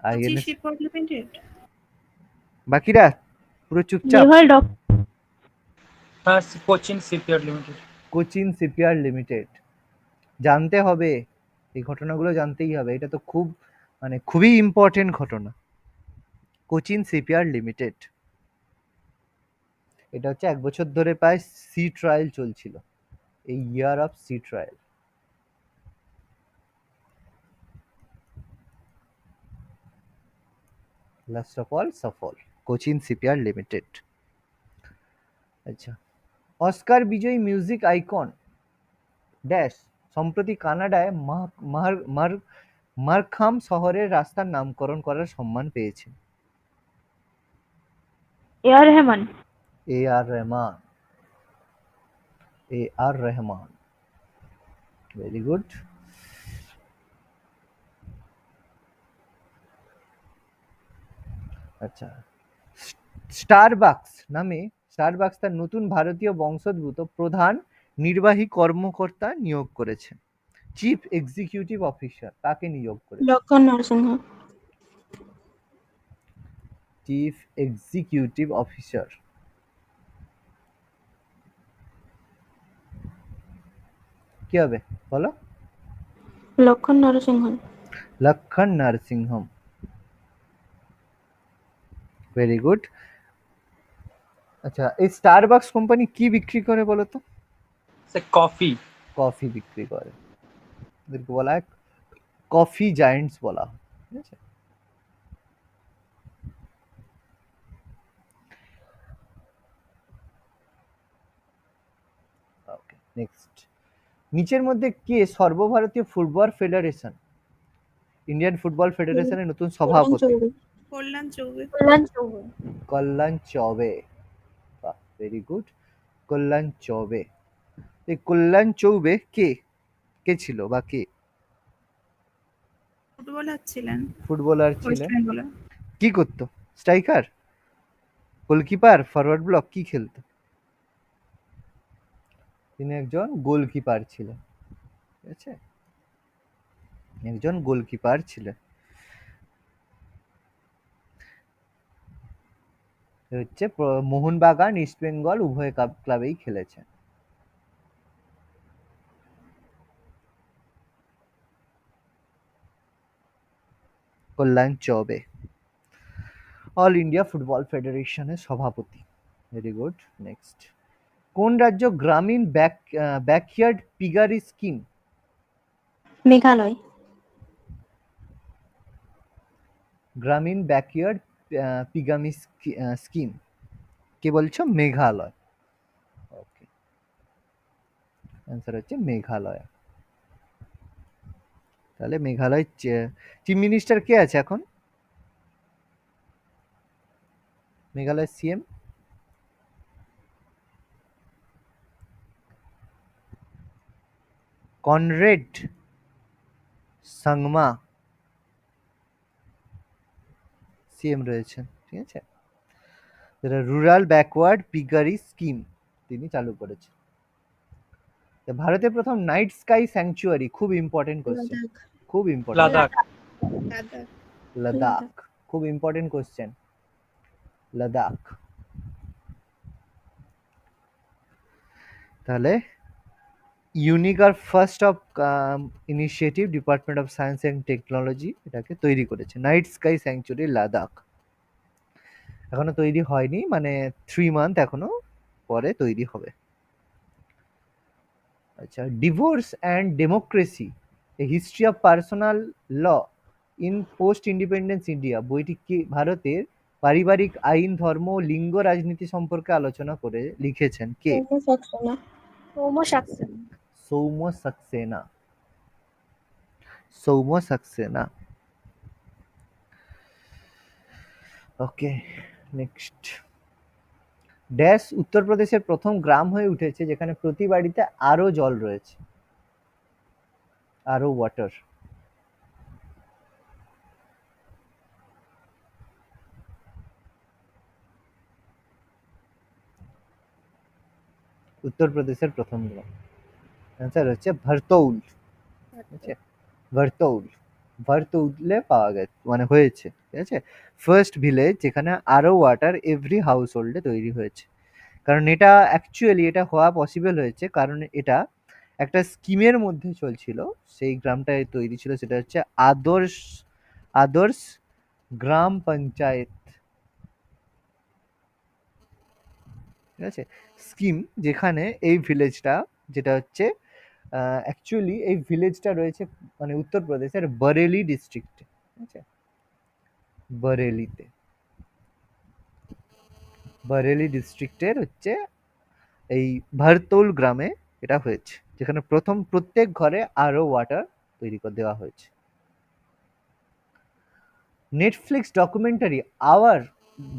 আইএনএস বাকিরা পুরো চুপচাপ। হ্যাঁ, Cochin shipyard limited. Cochin shipyard limited জানতে হবে, এই ঘটনাগুলো জানতেই হবে। এটা তো খুবই ইম্পর্টেন্ট ঘটনা। কোচিন শিপইয়ার্ড লিমিটেড, এটা হচ্ছে 1 বছর ধরে প্রায় সি ট্রায়াল চলছিল, এই year of sea trial. Last of all সফল, কোচিন শিপইয়ার্ড লিমিটেড। আচ্ছা, অস্কার বিজয়ী মিউজিক আইকন ড্যাশ সম্প্রতি কানাডায় মারখাম শহরের রাস্তার নামকরণ করার সম্মান পেয়েছে। A R Rahman. A R Rahman. A R Rahman, very good. আচ্ছা, স্টারবাকস তার নতুন ভারতীয় বংশোদ্ভূত প্রধান নির্বাহী কর্মকর্তা নিয়োগ করেছে। চিফ এক্সিকিউটিভ অফিসার কাকে নিয়োগ করেছে? লক্ষণ নরসিংহ। চিফ এক্সিকিউটিভ অফিসার কি হবে বলো? লক্ষণ নরসিংহন। লক্ষণ নরসিংহম, ভেরি গুড। আচ্ছা, এই স্টারবাকস কোম্পানি কি বিক্রি করে বলো তো? কফি। কফি বিক্রি করে, এদেরকে বলা হয় কফি জায়ান্টস বলা হয়। ঠিক আছে, ওকে, নেক্সট। নিচের মধ্যে কে সর্বভারতীয় ফুটবল ফেডারেশন, ইন্ডিয়ান ফুটবল ফেডারেশনের নতুন সভাপতি? কল্যাণ চৌবে। কল্যাণ চৌবে, বাহ, ভেরি গুড, কল্যাণ চৌবে। এই কল্যাণ চৌবে কে ছিল বা কে? ফুটবলার ছিলেন। কি করতো? স্ট্রাইকার, গোলকিপার, ফরওয়ার্ড ব্লক, কি খেলতো? তিনি একজন গোলকিপার ছিলেন, ঠিক আছে, একজন গোলকিপার ছিলেন। হচ্ছে মোহনবাগান, ইস্ট বেঙ্গল উভয় ক্লাবেই খেলেছেন। কল্যাণ চৌবে অল ইন্ডিয়া ফুটবল ফেডারেশনের সভাপতি। Very good. নেক্সট, কোন রাজ্য গ্রামীণ ব্যাকইয়ার্ড পিগারি স্কিম? মেঘালয়। গ্রামীণ ব্যাকইয়ার্ড পিগামি স্কিম কে বলছো? মেঘালয়। ওকে, অ্যান্সার হচ্ছে মেঘালয়। তাহলে মেঘালয় চিফ মিনিস্টার কে আছে এখন? Meghalaya CM Conrad Sangma CM রয়েছেন, ঠিক আছে। যেটা রুরাল ব্যাকওয়ার্ড পিগারি স্কিম তিনি চালু করেছেন। ভারতের প্রথম নাইট স্কাই স্যাংচুয়ারি, খুব ইম্পর্টেন্ট কোশ্চেন, খুব ইম্পর্টেন্ট। লাদাখ। লাদাখ, খুব ইম্পর্টেন্ট কোশ্চেন, লাদাখ। তাহলে ইউনিক আর first of initiative department of science and technology এটাকে তৈরি করেছে, নাইট স্কাই স্যাংচুয়ারি লাদাখ। এখনো তৈরি হয়নি, মানে 3 মান্থ এখনো পরে তৈরি হবে। আচ্ছা, divorce and democracy a history of personal law in post independence India বইটি কি ভারতের পারিবারিক আইন, ধর্ম ও লিঙ্গ রাজনীতি সম্পর্কে আলোচনা করে লিখেছেন কে? সৌম্য সাক্সেনা। সৌম্য সাক্সেনা। ওকে, নেক্সট, ড্যাশ উত্তরপ্রদেশের প্রথম গ্রাম হয়ে উঠেছে যেখানে প্রতি বাড়িতে আরো জল রয়েছে, আরো ওয়াটার। উত্তরপ্রদেশের প্রথম গ্রাম, অ্যান্সার হচ্ছে ভারতৌল। ঠিক আছে, ভারতৌল, ভারতৌলে পাওয়া গেছে, মানে হয়েছে, ঠিক আছে, ফার্স্ট ভিলেজ যেখানে আরো ওয়াটার এভরি হাউস হোল্ডে তৈরি হয়েছে। কারণ এটা অ্যাকচুয়ালি এটা হওয়া পসিবল হয়েছে কারণ এটা একটা স্কিমের মধ্যে চলছিল, সেই গ্রামটায় তৈরি ছিল, সেটা হচ্ছে আদর্শ আদর্শ গ্রাম পঞ্চায়েত, ঠিক আছে, স্কিম, যেখানে এই ভিলেজটা, যেটা হচ্ছে অ্যাকচুয়ালি এই ভিলেজটা রয়েছে মানে উত্তরপ্রদেশের বরেলি ডিস্ট্রিক্টে, ঠিক আছে, বরেলিতে, বরেলি ডিস্ট্রিক্টের হচ্ছে এই ভারতৌল গ্রামে এটা হয়েছে, যেখানে প্রথম প্রত্যেক ঘরে আরো ওয়াটার তৈরি করে দেওয়া হয়েছে। Netflix documentary our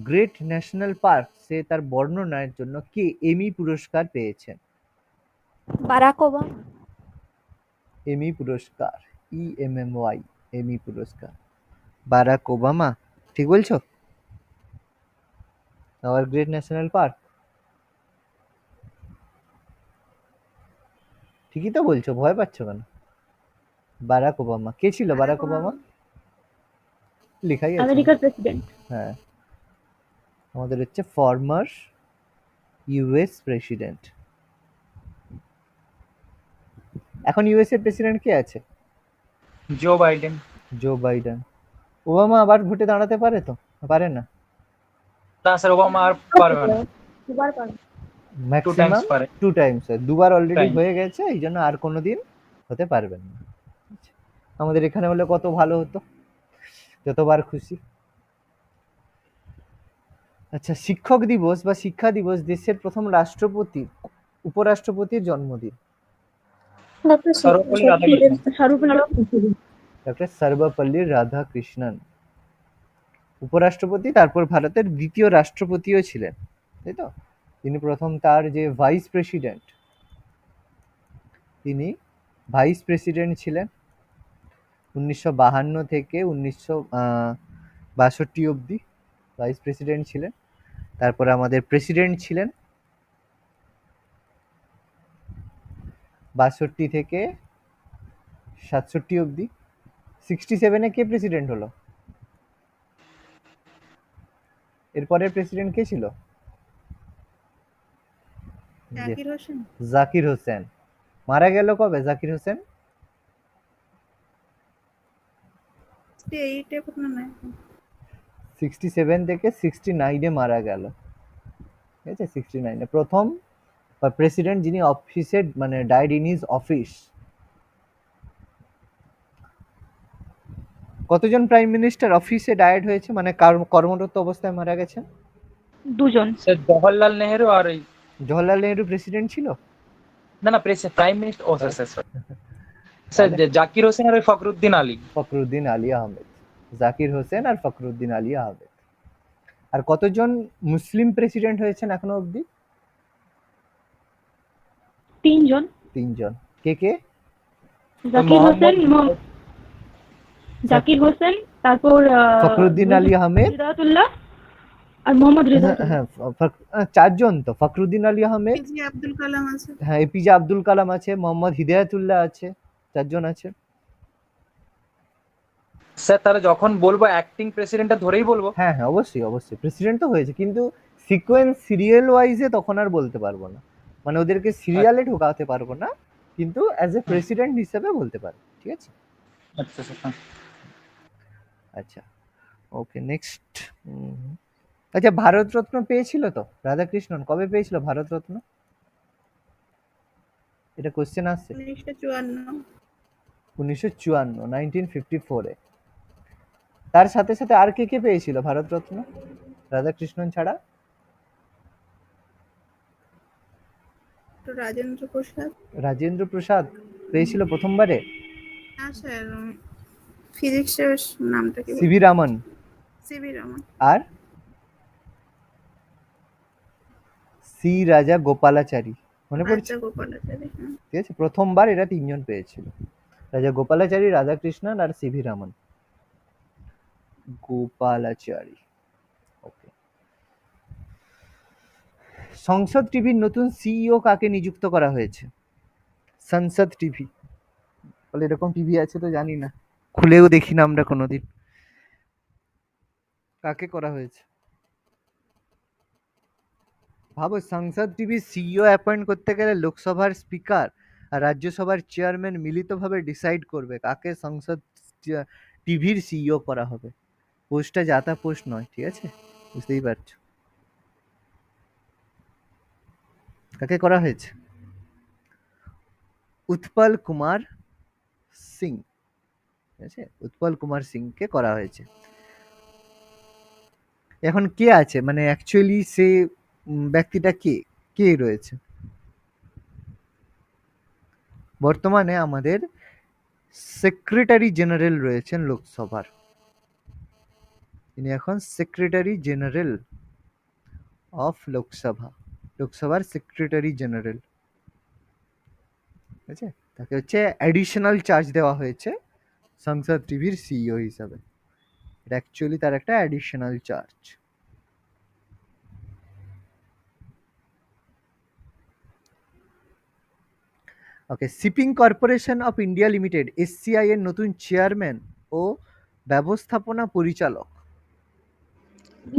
great national park সে তার বর্ণনার জন্য কে এমি পুরস্কার পেয়েছেন? Barack Obama. এমি পুরস্কার, EMMY, এমি পুরস্কার, বারাক ওবামা, ঠিক বলছো? আওয়ার গ্রেট ন্যাশনাল পার্ক, ঠিকই তো বলছো, ভয় পাচ্ছ কেন? বারাক ওবামা, কে ছিল বারাক ওবামা? লেখাই আছে, আমেরিকার প্রেসিডেন্ট। হ্যাঁ, আমাদের হচ্ছে ফর্মার ইউএস প্রেসিডেন্ট। এখন ইউএস এর প্রেসিডেন্ট কে আছে? Joe Biden. Joe Biden. Obama আবার ভোটে দাঁড়াতে পারে তো? পারে না, না স্যার, ওবামা আর পারবে না। দুবার পারে। ম্যাক্সিমাম পারে। 2 টাইমস, দুবার অলরেডি Time. হয়ে গেছে, এই জন্য আর কোনোদিন হতে পারবেন না। আমাদের এখানে হলে কত ভালো হতো, যতবার খুশি। আচ্ছা, শিক্ষক দিবস বা শিক্ষা দিবস দেশের প্রথম রাষ্ট্রপতি উপরাষ্ট্রপতির জন্মদিন? সর্বপল্লী রাধাকৃষ্ণন। ডক্টর সর্বপল্লী রাধাকৃষ্ণন উপরাষ্ট্রপতি, তারপর ভারতের দ্বিতীয় রাষ্ট্রপতিও ছিলেন, তাই তো? তিনি প্রথম তার যে ভাইস প্রেসিডেন্ট, তিনি ভাইস প্রেসিডেন্ট ছিলেন 1952 থেকে 1962 অবধি ভাইস প্রেসিডেন্ট ছিলেন। তারপরে আমাদের প্রেসিডেন্ট ছিলেন 62 থেকে 67 অবধি। 67-এ কে প্রেসিডেন্ট হলো? এরপরের প্রেসিডেন্ট কে ছিল? জাকির হোসেন। জাকির হোসেন। মারা গেল কবে জাকির হোসেন? 68 এ না 67 থেকে 69-এ মারা গেল। ঠিক আছে, 69-এ প্রথম প্রেসিডেন্ট যিনি অফিসে মানে ডাইড ইন হিজ অফিস। কতজন প্রাইম মিনিস্টার অফিসে ডায়েড হয়েছে, মানে কর্মরত অবস্থায় মারা গেছেন? 2 জন। স্যার জওহরলাল নেহেরু আর জওহরলাল নেহেরু প্রেসিডেন্ট ছিল? না প্রাইম মিনিস্টার। ও স্যার স্যার জাকির হোসেন আর ফখরুদ্দিন আলী। ফখরুদ্দিন আলী আহমেদ। জাকির হোসেন আর ফখরুদ্দিন আলী আহমেদ। আর কতজন মুসলিম প্রেসিডেন্ট হয়েছেন এখনো অবধি? 3 জন। 3 জন। কে কে? জাকির হোসেন, তারপর ফখরুদ্দিন আলী আহমেদ, হিদায়াতুল্লাহ আর মোহাম্মদ রেজাউল্লাহ। হ্যাঁ 4 জন তো। ফখরুদ্দিন আলী আহমেদ, এপিজে আব্দুল কালাম আছে। হ্যাঁ এপিজে আব্দুল কালাম আছে, মোহাম্মদ হিদায়াতুল্লাহ আছে, 4 জন আছে। স্যার তাহলে যখন বলবো অ্যাক্টিং প্রেসিডেন্টটা ধরেই বলবো? হ্যাঁ হ্যাঁ অবশ্যই অবশ্যই, প্রেসিডেন্ট তো হয়েছে, কিন্তু সিকোয়েন্স সিরিয়াল ওয়াইজে তখন আর বলতে পারবো না, মানে ওদেরকে সিরিয়ালে ঢোকাতে পারবো না, কিন্তু অ্যাজ এ প্রেসিডেন্ট হিসেবে বলতে পারবো। ঠিক আছে, আচ্ছা স্যার। আচ্ছা ওকে নেক্সট। আচ্ছা ভারতরত্ন পেয়েছিল তো রাধাকৃষ্ণন, কবে পেয়েছিল ভারতরত্ন? এটা কোশ্চেন আসছে। 1954। 1954, 1954-এ। তার সাথে সাথে আর কে কে পেয়েছিল ভারতরত্ন রাধাকৃষ্ণন ছাড়া? তো রাজেন্দ্র প্রসাদ। রাজেন্দ্র প্রসাদ পেয়েছিল প্রথমবারে। না স্যার, ফিজিক্সের নামটা কি? সিভি রামন। সিভি রামন। আর সি রাজা গোপালাচারী, মনে পড়ছে? রাজা গোপালাচারী। ঠিক আছে, প্রথমবার এরা 3 জন পেয়েছিল, রাজা গোপালাচারী, রাধাকৃষ্ণন আর সিভি রামন। গোপালাচারী। ওকে। সংসদ টিভির নতুন সিইও কাকে নিযুক্ত করা হয়েছে? সংসদ টিভি বলে এরকম টিভি আছে তো জানি না, খুলেও দেখি না আমরা কোনোদিন। কাকে করা হয়েছে ভাবো? সংসদ টিভি সিইও অ্যাপয়েন্ট করতে গেলে লোকসভার স্পিকার আর রাজ্যসভার চেয়ারম্যান মিলিতভাবে ডিসাইড করবে কাকে সংসদ টিভির সিইও করা হবে। পোস্টটা যাতা পোস্ট নয়, ঠিক আছে, বুঝতেই পারছো। কাকে করা হয়েছে? উৎপল কুমার সিং। ঠিক আছে, উৎপল কুমার সিংকে করা হয়েছে। এখন কে আছে, মানে অ্যাকচুয়ালি সে ব্যক্তিটা কে কে রয়েছে বর্তমানে? আমাদের সেক্রেটারি জেনারেল রয়েছেন লোকসভার, তিনি এখন সেক্রেটারি জেনারেল অফ লোকসভা, লোকসভার সেক্রেটারি জেনারেল। ঠিক আছে, তাকে হচ্ছে অ্যাডিশনাল চার্জ দেওয়া হয়েছে সংসদ টিভির সিইও হিসাবে। এটা অ্যাকচুয়ালি তার একটা additional charge. Okay, shipping corporation of India limited SCI এর নতুন চেয়ারম্যান ও ব্যবস্থাপনা পরিচালক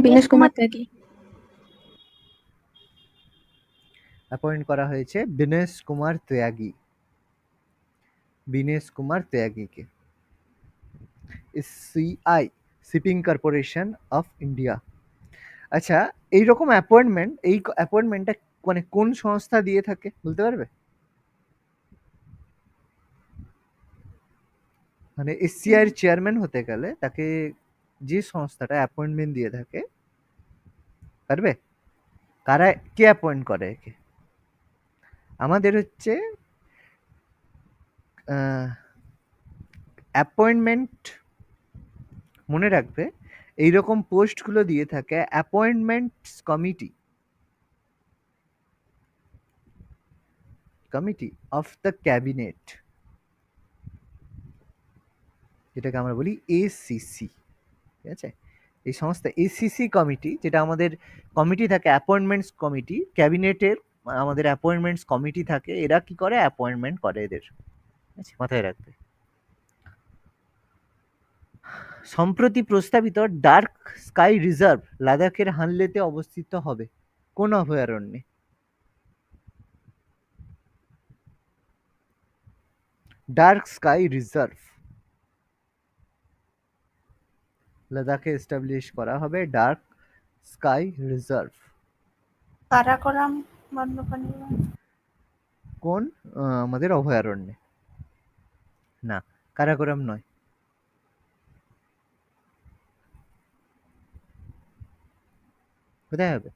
বিনেশ কুমার ত্যাগী। অ্যাপয়েন্ট করা হয়েছে বিনেশ কুমার ত্যাগী, বিনেশ কুমার ত্যাগীকে SCI, shipping corporation of India. আচ্ছা, এইরকম অ্যাপয়েন্টমেন্ট, এই অ্যাপয়েন্টমেন্টটা মানে কোন সংস্থা দিয়ে থাকে বলতে পারবে? মানে এসসিআই এর চেয়ারম্যান হতে গেলে তাকে যে সংস্থাটা অ্যাপয়েন্টমেন্ট দিয়ে থাকে, পারবে? কারা, কে অ্যাপয়েন্ট করে একে? আমাদের হচ্ছে অ্যাপয়েন্টমেন্ট, মনে রাখবে এইরকম পোস্টগুলো দিয়ে থাকে appointments committee, committee of the cabinet, যেটাকে আমরা বলি এসিসি। ঠিক আছে, এই সংস্থা এসিসি কমিটি, যেটা আমাদের কমিটি থাকে অ্যাপয়েন্টমেন্টস কমিটি ক্যাবিনেটের, আমাদের অ্যাপয়েন্টমেন্টস কমিটি থাকে, এরা কি করে অ্যাপয়েন্টমেন্ট করে এদের, আচ্ছা মাথায় রাখবে। সম্প্রতি প্রস্তাবিত ডার্ক স্কাই রিজার্ভ লাদাখের হানলেতে অবস্থিত হবে কোন অভয়ারণ্যে? ডার্ক স্কাই রিজার্ভ লাদাখে এস্টাবলিশ করা হবে, ডার্ক স্কাই রিজার্ভ কারাকোরাম বন্যপ্রাণী কোন আমাদের অভয়ারণ্যে? না, কারাকোরাম নয়। কোথায় হবে?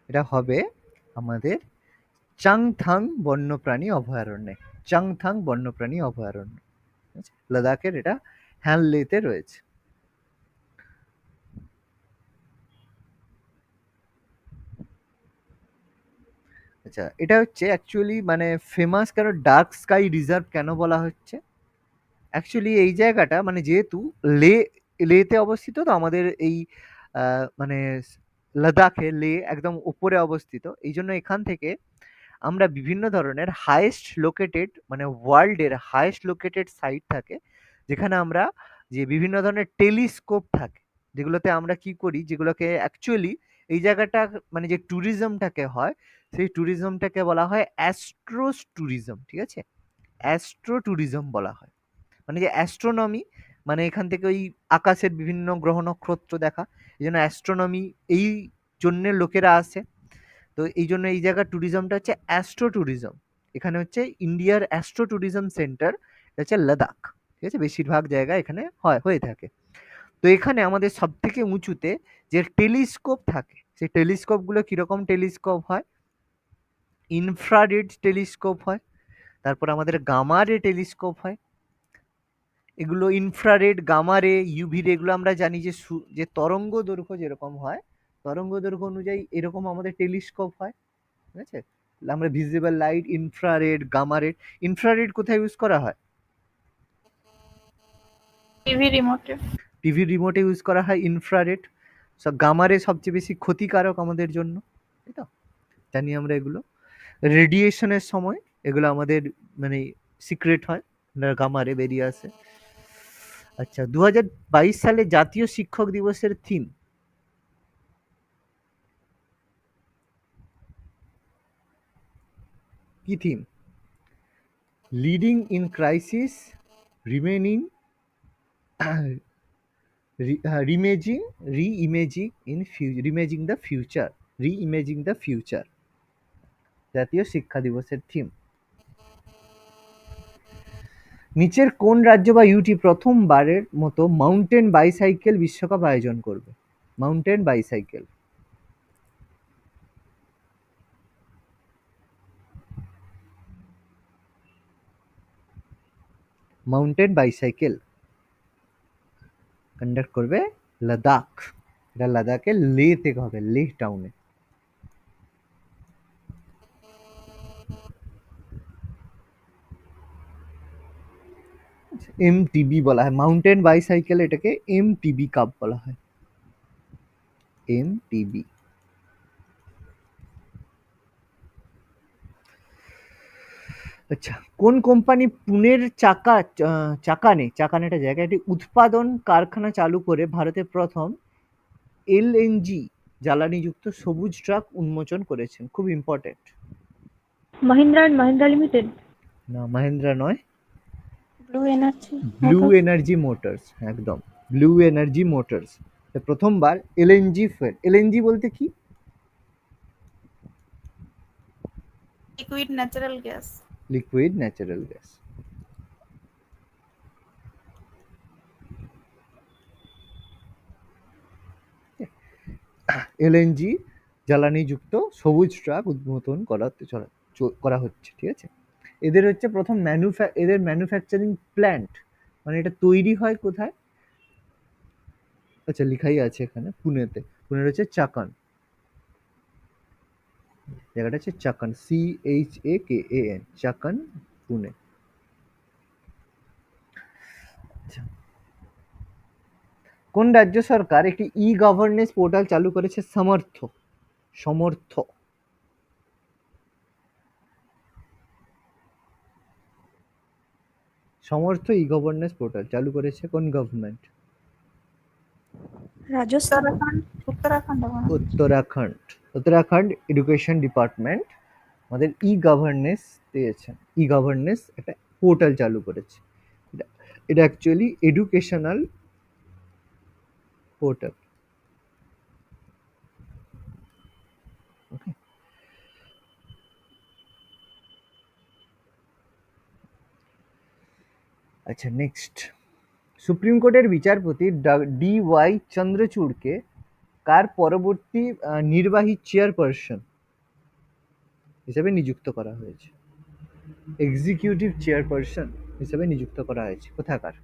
এটা হবে আমাদের চাংথাং বন্যপ্রাণী অভয়ারণ্যে, চাংথাং বন্যপ্রাণী অভয়ারণ্য, আচ্ছা, লাদাখের এটা হ্যানলেতে রয়েছে। আচ্ছা, এটা হচ্ছে অ্যাকচুয়ালি মানে ফেমাস কেন, ডার্ক স্কাই রিজার্ভ কেন বলা হচ্ছে? অ্যাকচুয়ালি এই জায়গাটা মানে যেহেতু লে লেতে অবস্থিত, তো আমাদের এই মানে লাদাখে লে একদম উপরে অবস্থিত, এই জন্য এখান থেকে আমরা বিভিন্ন ধরনের হাইয়েস্ট লোকেটেড মানে ওয়ার্ল্ডের হাইয়েস্ট লোকেটেড সাইট থাকে, যেখানে আমরা যে বিভিন্ন ধরনের টেলিস্কোপ থাকে, যেগুলোতে আমরা কি করি, যেগুলোকে অ্যাকচুয়ালি এই জায়গাটা মানে যে ট্যুরিজমটাকে হয়, সেই ট্যুরিজমটাকে বলা হয় অ্যাস্ট্রোস ট্যুরিজম, ঠিক আছে? অ্যাস্ট্রো ট্যুরিজম বলা হয়, মানে যে অ্যাস্ট্রোনমি, মানে এখান থেকে ওই আকাশের বিভিন্ন গ্রহ নক্ষত্র দেখা, এই জন্য অ্যাস্ট্রোনমি এই জন্যে লোকেরা আসে। তো এই জন্য এই জায়গার ট্যুরিজমটা হচ্ছে অ্যাস্ট্রো ট্যুরিজম। এখানে হচ্ছে ইন্ডিয়ার অ্যাস্ট্রো ট্যুরিজম সেন্টার, এটা হচ্ছে লাদাখ, ঠিক আছে? বেশিরভাগ জায়গায় এখানে হয়ে থাকে। তো এখানে আমাদের সব থেকে উঁচুতে যে টেলিস্কোপ থাকে, সেই টেলিস্কোপগুলো কীরকম টেলিস্কোপ হয়? ইনফ্রারেড টেলিস্কোপ হয়, তারপর আমাদের গামা রে টেলিস্কোপ হয়। এগুলো ইনফ্রারেড, গামা রে, ইউভি রে, এগুলো আমরা জানি যে যে তরঙ্গ দৈর্ঘ্য যেরকম হয়, তরঙ্গ দৈর্ঘ্য অনুযায়ী এরকম আমাদের টেলিস্কোপ হয়, ঠিক আছে? আমরা ভিজিবল লাইট, ইনফ্রারেড, গামা রে। ইনফ্রারেড কোথায় ইউজ করা হয়? টিভি রিমোটে। টিভি রিমোটে ইউজ করা হয় ইনফ্রারেড। সব গামা রে সবচেয়ে বেশি ক্ষতিকারক আমাদের জন্য, তাই তো? জানি আমরা এগুলো। রেডিয়েশনের সময় এগুলো আমাদের মানে সিক্রেট হয়, গামা রে বেরিয়ে আসে। আচ্ছা, 2022 সালে জাতীয় শিক্ষক দিবসের থিম? কি theme? Leading in crisis, remaining, reimaging, reimagining in reimaging the future, reimagining the future জাতীয় শিক্ষা দিবসের থিম। নিচের কোন রাজ্য বা ইউটি প্রথমবারের মতো মাউন্টেন বাইসাইকেল বিশ্বকাপ আয়োজন করবে? Mountain bicycle, mountain bicycle conduct করবে লাদাখ। এটা লাদাখে লে থেকে হবে, লেহ টাউনে। এমটিবি বলা হয় মাউন্টেন বাইসাইকেল, এটাকে এমটিবি কাপ বলা হয়, এমটিবি। আচ্ছা, কোন কোম্পানি পুনের চাকানেটা জায়গাটি উৎপাদন কারখানা চালু করে ভারতের প্রথম এলএনজি জ্বালানিযুক্ত সবুজ ট্রাক উন্মোচন করেছেন? খুব important. Mahindra and Mahindra limited. না, মাহিন্দ্রা নয়, blue energy. Blue energy motors, একদম ব্লু এনার্জি মোটরস। প্রথমবার এলএনজি ফুয়েল, এলএনজি বলতে কি? Liquid natural gas. Liquid natural gas. LNG জ্বালানিযুক্ত সবুজ ট্রাক উদ্বোধন করা হচ্ছে, ঠিক আছে? এদের হচ্ছে প্রথম এদের ম্যানুফ্যাকচারিং প্ল্যান্ট, মানে এটা তৈরি হয় কোথায়? আচ্ছা, লিখাই আছে এখানে, পুনেতে। পুনের হচ্ছে চাকান, জায়গাটা হচ্ছে চাকান, CHAKAN, চাকান, পুনে। আচ্ছা, কোন রাজ্য সরকার একটি ই গভর্নেন্স পোর্টাল চালু করেছে? সমর্থ, সমর্থ। সমর্থ ই গভর্নেন্স পোর্টাল চালু করেছে কোন government? Rajasthan. Uttarakhand Uttarakhand. Uttarakhand education department আমাদের ই গভর্নেন্স দিয়েছেন, ই গভর্নেন্স একটা পোর্টাল চালু করেছে। এটা অ্যাকচুয়ালি এডুকেশনাল পোর্টাল। ওকে, আচ্ছা নেক্সট, সুপ্রিম কোর্টের বিচারপতি ডি ওয়াই চন্দ্রচূড়কে কার পরবর্তী নির্বাহী চেয়ারপারসন হিসেবে নিযুক্ত করা হয়েছে? এক্সিকিউটিভ চেয়ারপারসন হিসেবে নিযুক্ত করা হয়েছে কোথাকার?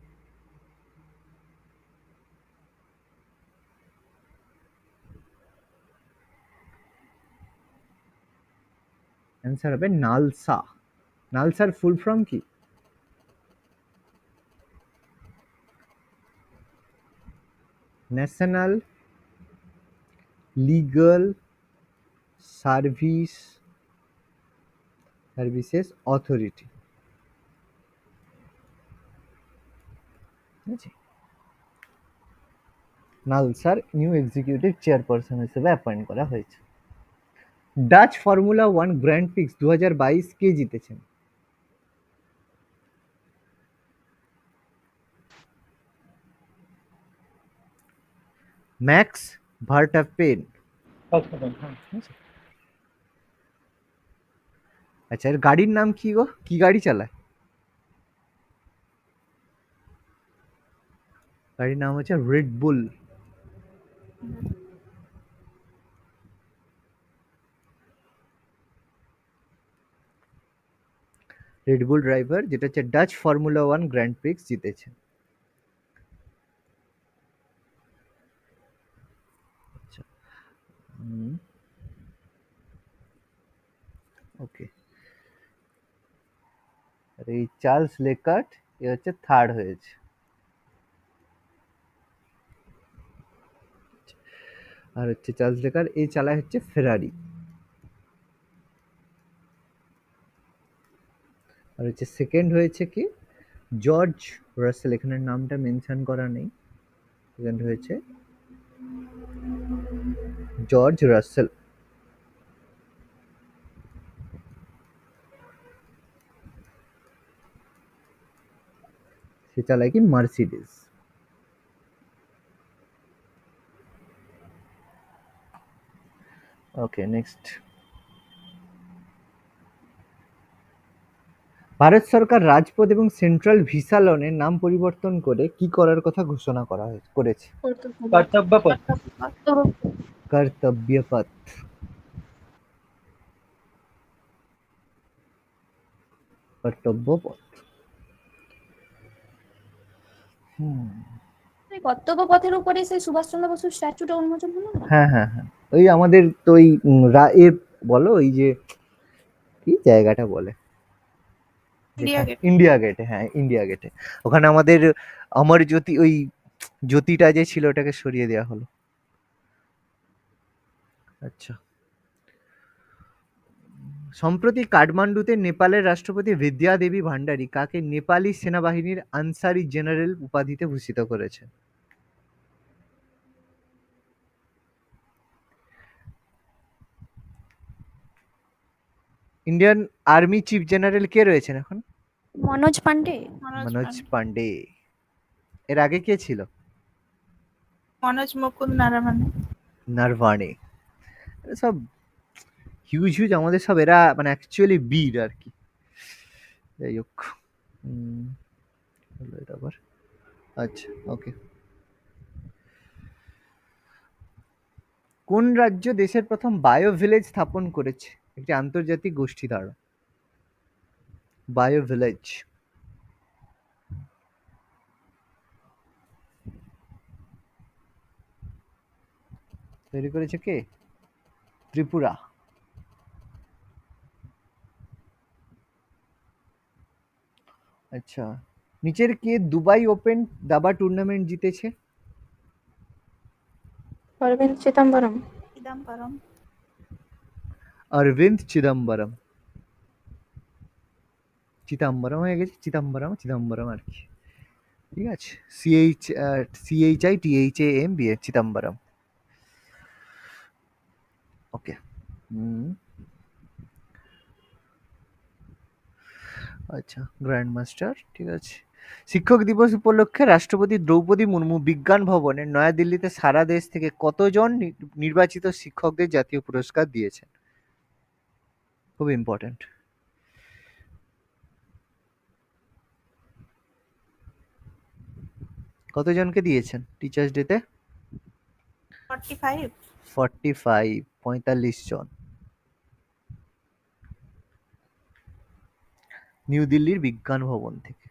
অ্যান্সার হবে নালসা। নালসার ফুল ফর্ম কি? National legal services authority. নালসার নিউ এক্সিকিউটিভ চেয়ারপারসন হিসেবে অ্যাপয়েন্ট করা হয়েছে। ডাচ ফর্মুলা 1 গ্র্যান্ড প্রিক্স 2022 কে জিতেছেন? Max Verstappen. আচ্ছা, এর গাড়ির নাম কি গো? কি গাড়ি চালায়? গাড়ির নাম হচ্ছে রেড বুল। রেড বুল ড্রাইভার, যেটা হচ্ছে ডাচ ফর্মুলা 1 গ্র্যান্ড প্রিক্স জিতেছেন। আচ্ছা, ওকে। আর এই চার্লস লেকার্ট এ হচ্ছে থার্ড হয়েছে। আর হচ্ছে চার্লস লেকার্ট এই চালায় হচ্ছে ফেরারি। আর হচ্ছে সেকেন্ড হয়েছে কি জর্জ রাসেল, এখানে নামটা মেনশন করা নেই। সেকেন্ড হয়েছে জর্জ রাসেল। সে চালায় কি মার্সিডিজ। ওকে নেক্সট, ভারত সরকার রাজপথ এবং সেন্ট্রাল ভিসা লোনের নাম পরিবর্তন করে কি করার কথা ঘোষণা করেছে? কর্তব্যপথ। কর্তব্যপথ। কর্তব্যপথ। কর্তব্য পথের উপরে সেই সুভাষচন্দ্র বসুর স্ট্যাচুটা উন্মোচন হলো না? হ্যাঁ হ্যাঁ হ্যাঁ, ওই আমাদের তো ওই এ বলো ওই যে কি জায়গাটা বলে, ইন্ডিয়া গেট। ইন্ডিয়া গেটে। হ্যাঁ ইন্ডিয়া গেটে, ওখানে আমাদের অমর জ্যোতি, ওই জ্যোতিটা যে ছিল ওটাকে সরিয়ে দেওয়া হলো। আচ্ছা, সম্প্রতি কাঠমান্ডুতে নেপালের রাষ্ট্রপতি বিদ্যা দেবী ভান্ডারী কাকে নেপালি সেনাবাহিনীর আনসারি জেনারেল উপাধিতে ভূষিত করেছে? ইন্ডিয়ান আর্মি চিফ জেনারেল কে রয়েছেন এখন? মনোজ পান্ডে। মনোজ পান্ডে। এর আগে কে ছিল? মনোজ মুকুন্দ নারভানে। সব হিউজ হিউজ আমাদের সব, এরা মানে অ্যাকচুয়ালি বীর আর কি। যাই হোক, এটা আবার আচ্ছা ওকে। কোন রাজ্য দেশের প্রথম বায়ো ভিলেজ স্থাপন করেছে একটি আন্তর্জাতিক গোষ্ঠী দ্বারা? বায়ো ভিলেজ তৈরি করেছে কে? ত্রিপুরা। আচ্ছা, নিচের কে দুবাই ওপেন দাবা টুর্নামেন্ট জিতেছে? অরবিন্দ চিদম্বরম। চিদম্বরম। অরবিন্দ চিদম্বরম। চিদম্বরম হয়ে গেছে, চিদম্বরম আর কি। ঠিক আছে, CHITHAM চিদম্বরম। ওকে। আচ্ছা, গ্র্যান্ড মাস্টার, ঠিক আছে। শিক্ষক দিবস উপলক্ষে রাষ্ট্রপতি দ্রৌপদী মুর্মু বিজ্ঞান ভবনে নয়াদিল্লিতে সারা দেশ থেকে কতজন নির্বাচিত শিক্ষকদের জাতীয় পুরস্কার দিয়েছেন? খুব ইম্পর্টেন্ট। কতজনকে দিয়েছেন টিচার্স ডেতে? 45। 45 জন। নিউ দিল্লির বিজ্ঞান ভবন থেকে।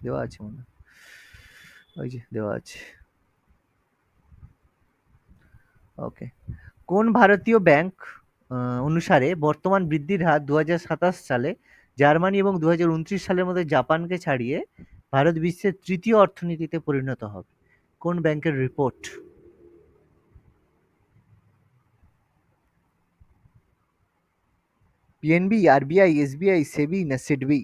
দেওয়া আছে মনে হয়। ওই যে দেওয়া আছে। ওকে। কোন ভারতীয় ব্যাংক অনুসারে বর্তমান বৃদ্ধির হার 2027 সালে জার্মানি এবং 2029 সালের মধ্যে জাপানকে ছাড়িয়ে ভারত বিশ্বের তৃতীয় অর্থনীতিতে পরিণত হবে? কোন ব্যাংকের রিপোর্ট? পিএনবি, আরবিআই, এসবিআই, সেবি না সিডবি?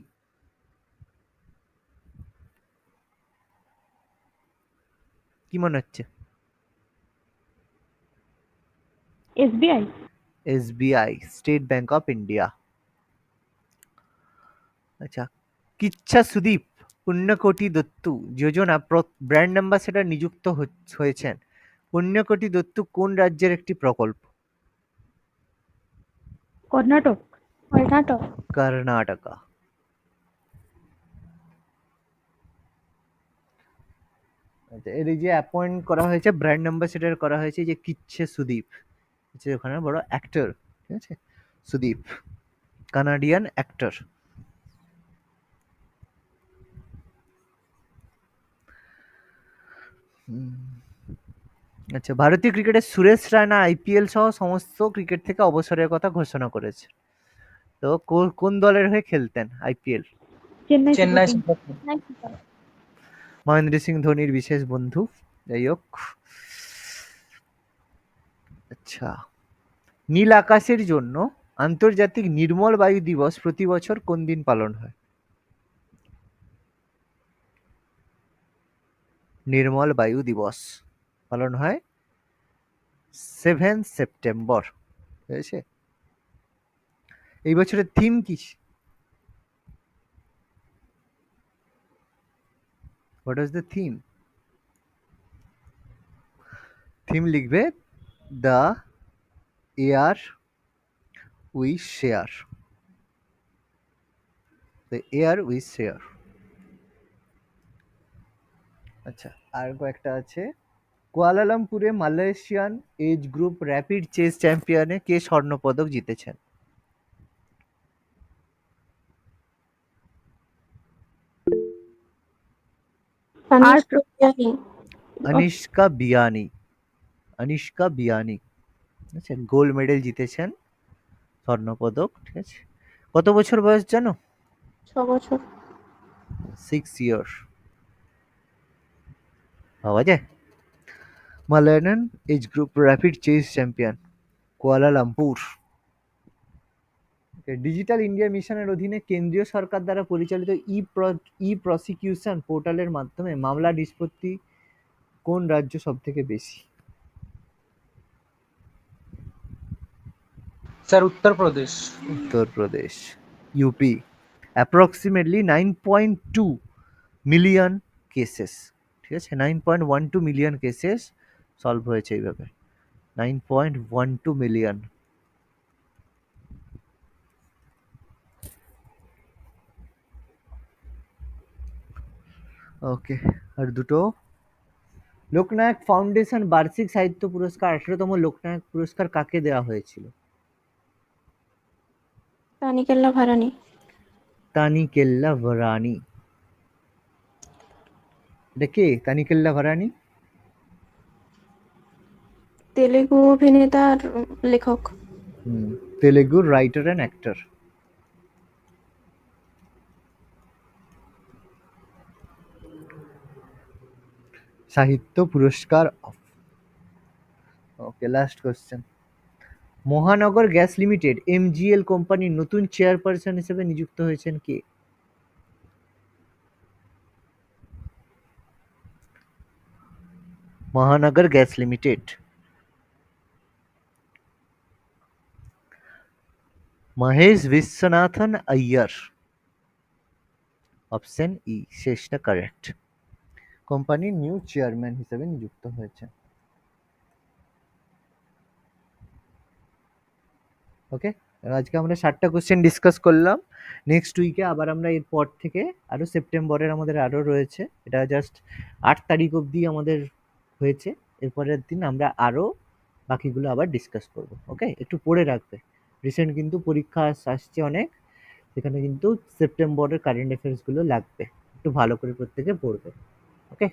কি মনে হচ্ছে? SBI. SBI, state bank of India. আচ্ছা, কিচ্ছা সুদীপ পুণ্যকোটি দত্তু যোজনা ব্র্যান্ড অ্যাম্বাসেডর নিযুক্ত হয়েছেন। পুণ্যকোটি দত্তু কোন রাজ্যের একটি প্রকল্প? কর্ণাটক। কর্ণাটক। কর্ণাটকা। আচ্ছা, এর এই যে অ্যাপয়েন্ট করা হয়েছে, ব্র্যান্ড অ্যাম্বাসেডর করা হয়েছে যে কিচ্ছে সুদীপ, হচ্ছে ওখানে বড় অ্যাক্টর, ঠিক আছে, সুদীপ, কানাডিয়ান অ্যাক্টর। আচ্ছা, ভারতীয় ক্রিকেটে সুরেশ রায়না আইপিএল সহ সমস্ত ক্রিকেট থেকে অবসরের কথা ঘোষণা করেছে। তো কোন দলের হয়ে খেলতেন IPL? Chennai Chennai super super kings. Kings. Mahendra Singh ধোনির বিশেষ বন্ধু। যাই হোক। আচ্ছা, নীল আকাশের জন্য আন্তর্জাতিক নির্মল বায়ু দিবস প্রতি বছর কোন দিন পালন হয়? নির্মল বায়ু দিবস পালন হয় 7 সেপ্টেম্বর। ঠিক আছে, এই বছরের থিম কি? What is the theme? Theme লিখবে the air we share. The air we share. আচ্ছা, আর কয়েকটা আছে। কুয়ালালামপুরে Malaysian age group rapid chess চ্যাম্পিয়নে কে স্বর্ণপদক জিতেছেন? আনিষ্কা বিয়ানি। আনিষ্কা বিয়ানি, আচ্ছা, গোল্ড মেডেল জিতেছেন, স্বর্ণপদক। ঠিক আছে, কত বছর বয়স জানো? 6 বছর। 6 ইয়ার্স। পাওয়া যায়। Malayan age group rapid chess champion, Kuala Lumpur. Digital India মিশনের অধীনে কেন্দ্রীয় সরকার দ্বারা পরিচালিত ই প্রসিকিউশন পোর্টালের মাধ্যমে মামলা নিষ্পত্তি কোন রাজ্য সব থেকে বেশি? Sir Uttar Pradesh. Uttar Pradesh, UP. Approximately 9.2 million cases, ঠিক আছে, 9.12 মিলিয়ন কেসেস সলভ হয়েছে এইভাবে। 9.12 মিলিয়ন। ওকে, আর দুটো। লোকনায়ক ফাউন্ডেশন বার্ষিক সাহিত্য পুরস্কার 18তম লোকনায়ক পুরস্কার কাকে দেওয়া হয়েছিল? রানীকেল্লা ভারানি। তানিকেল্লা ভরানি। এটা কে তানিকেল্লা ভরানি? তেলেগু অভিনেতা আর লেখক। তেলেগুর রাইটার অ্যান্ড অ্যাক্টর। সাহিত্য পুরস্কার। Okay, last question. Mahanagar gas limited MGL কোম্পানির নতুন চেয়ারপারসন হিসেবে নিযুক্ত হয়েছেন কে? Mahanagar gas limited. Mahesh Viswanathan Iyer. Option E শেষটা কারেক্ট। কোম্পানির নিউ চেয়ারম্যান হিসেবে নিযুক্ত হয়েছেন। ওকে, আজকে আমরা 7টা কোশ্চেন ডিসকাস করলাম। নেক্সট উইকে আবার আমরা এরপর থেকে আরো সেপ্টেম্বরের আমাদের আরো রয়েছে, এটা জাস্ট 8 তারিখ অবধি আমাদের হয়েছে। এরপরের দিন আমরা আরো বাকিগুলো আবার ডিসকাস করব। ওকে, একটু পড়ে রাখবে, রিসেন্ট কিন্তু পরীক্ষা আসছে অনেক, সেখানে কিন্তু সেপ্টেম্বরের কারেন্ট অ্যাফেয়ার্স গুলো লাগবে, একটু ভালো করে প্রত্যেকে পড়বে। ওকে।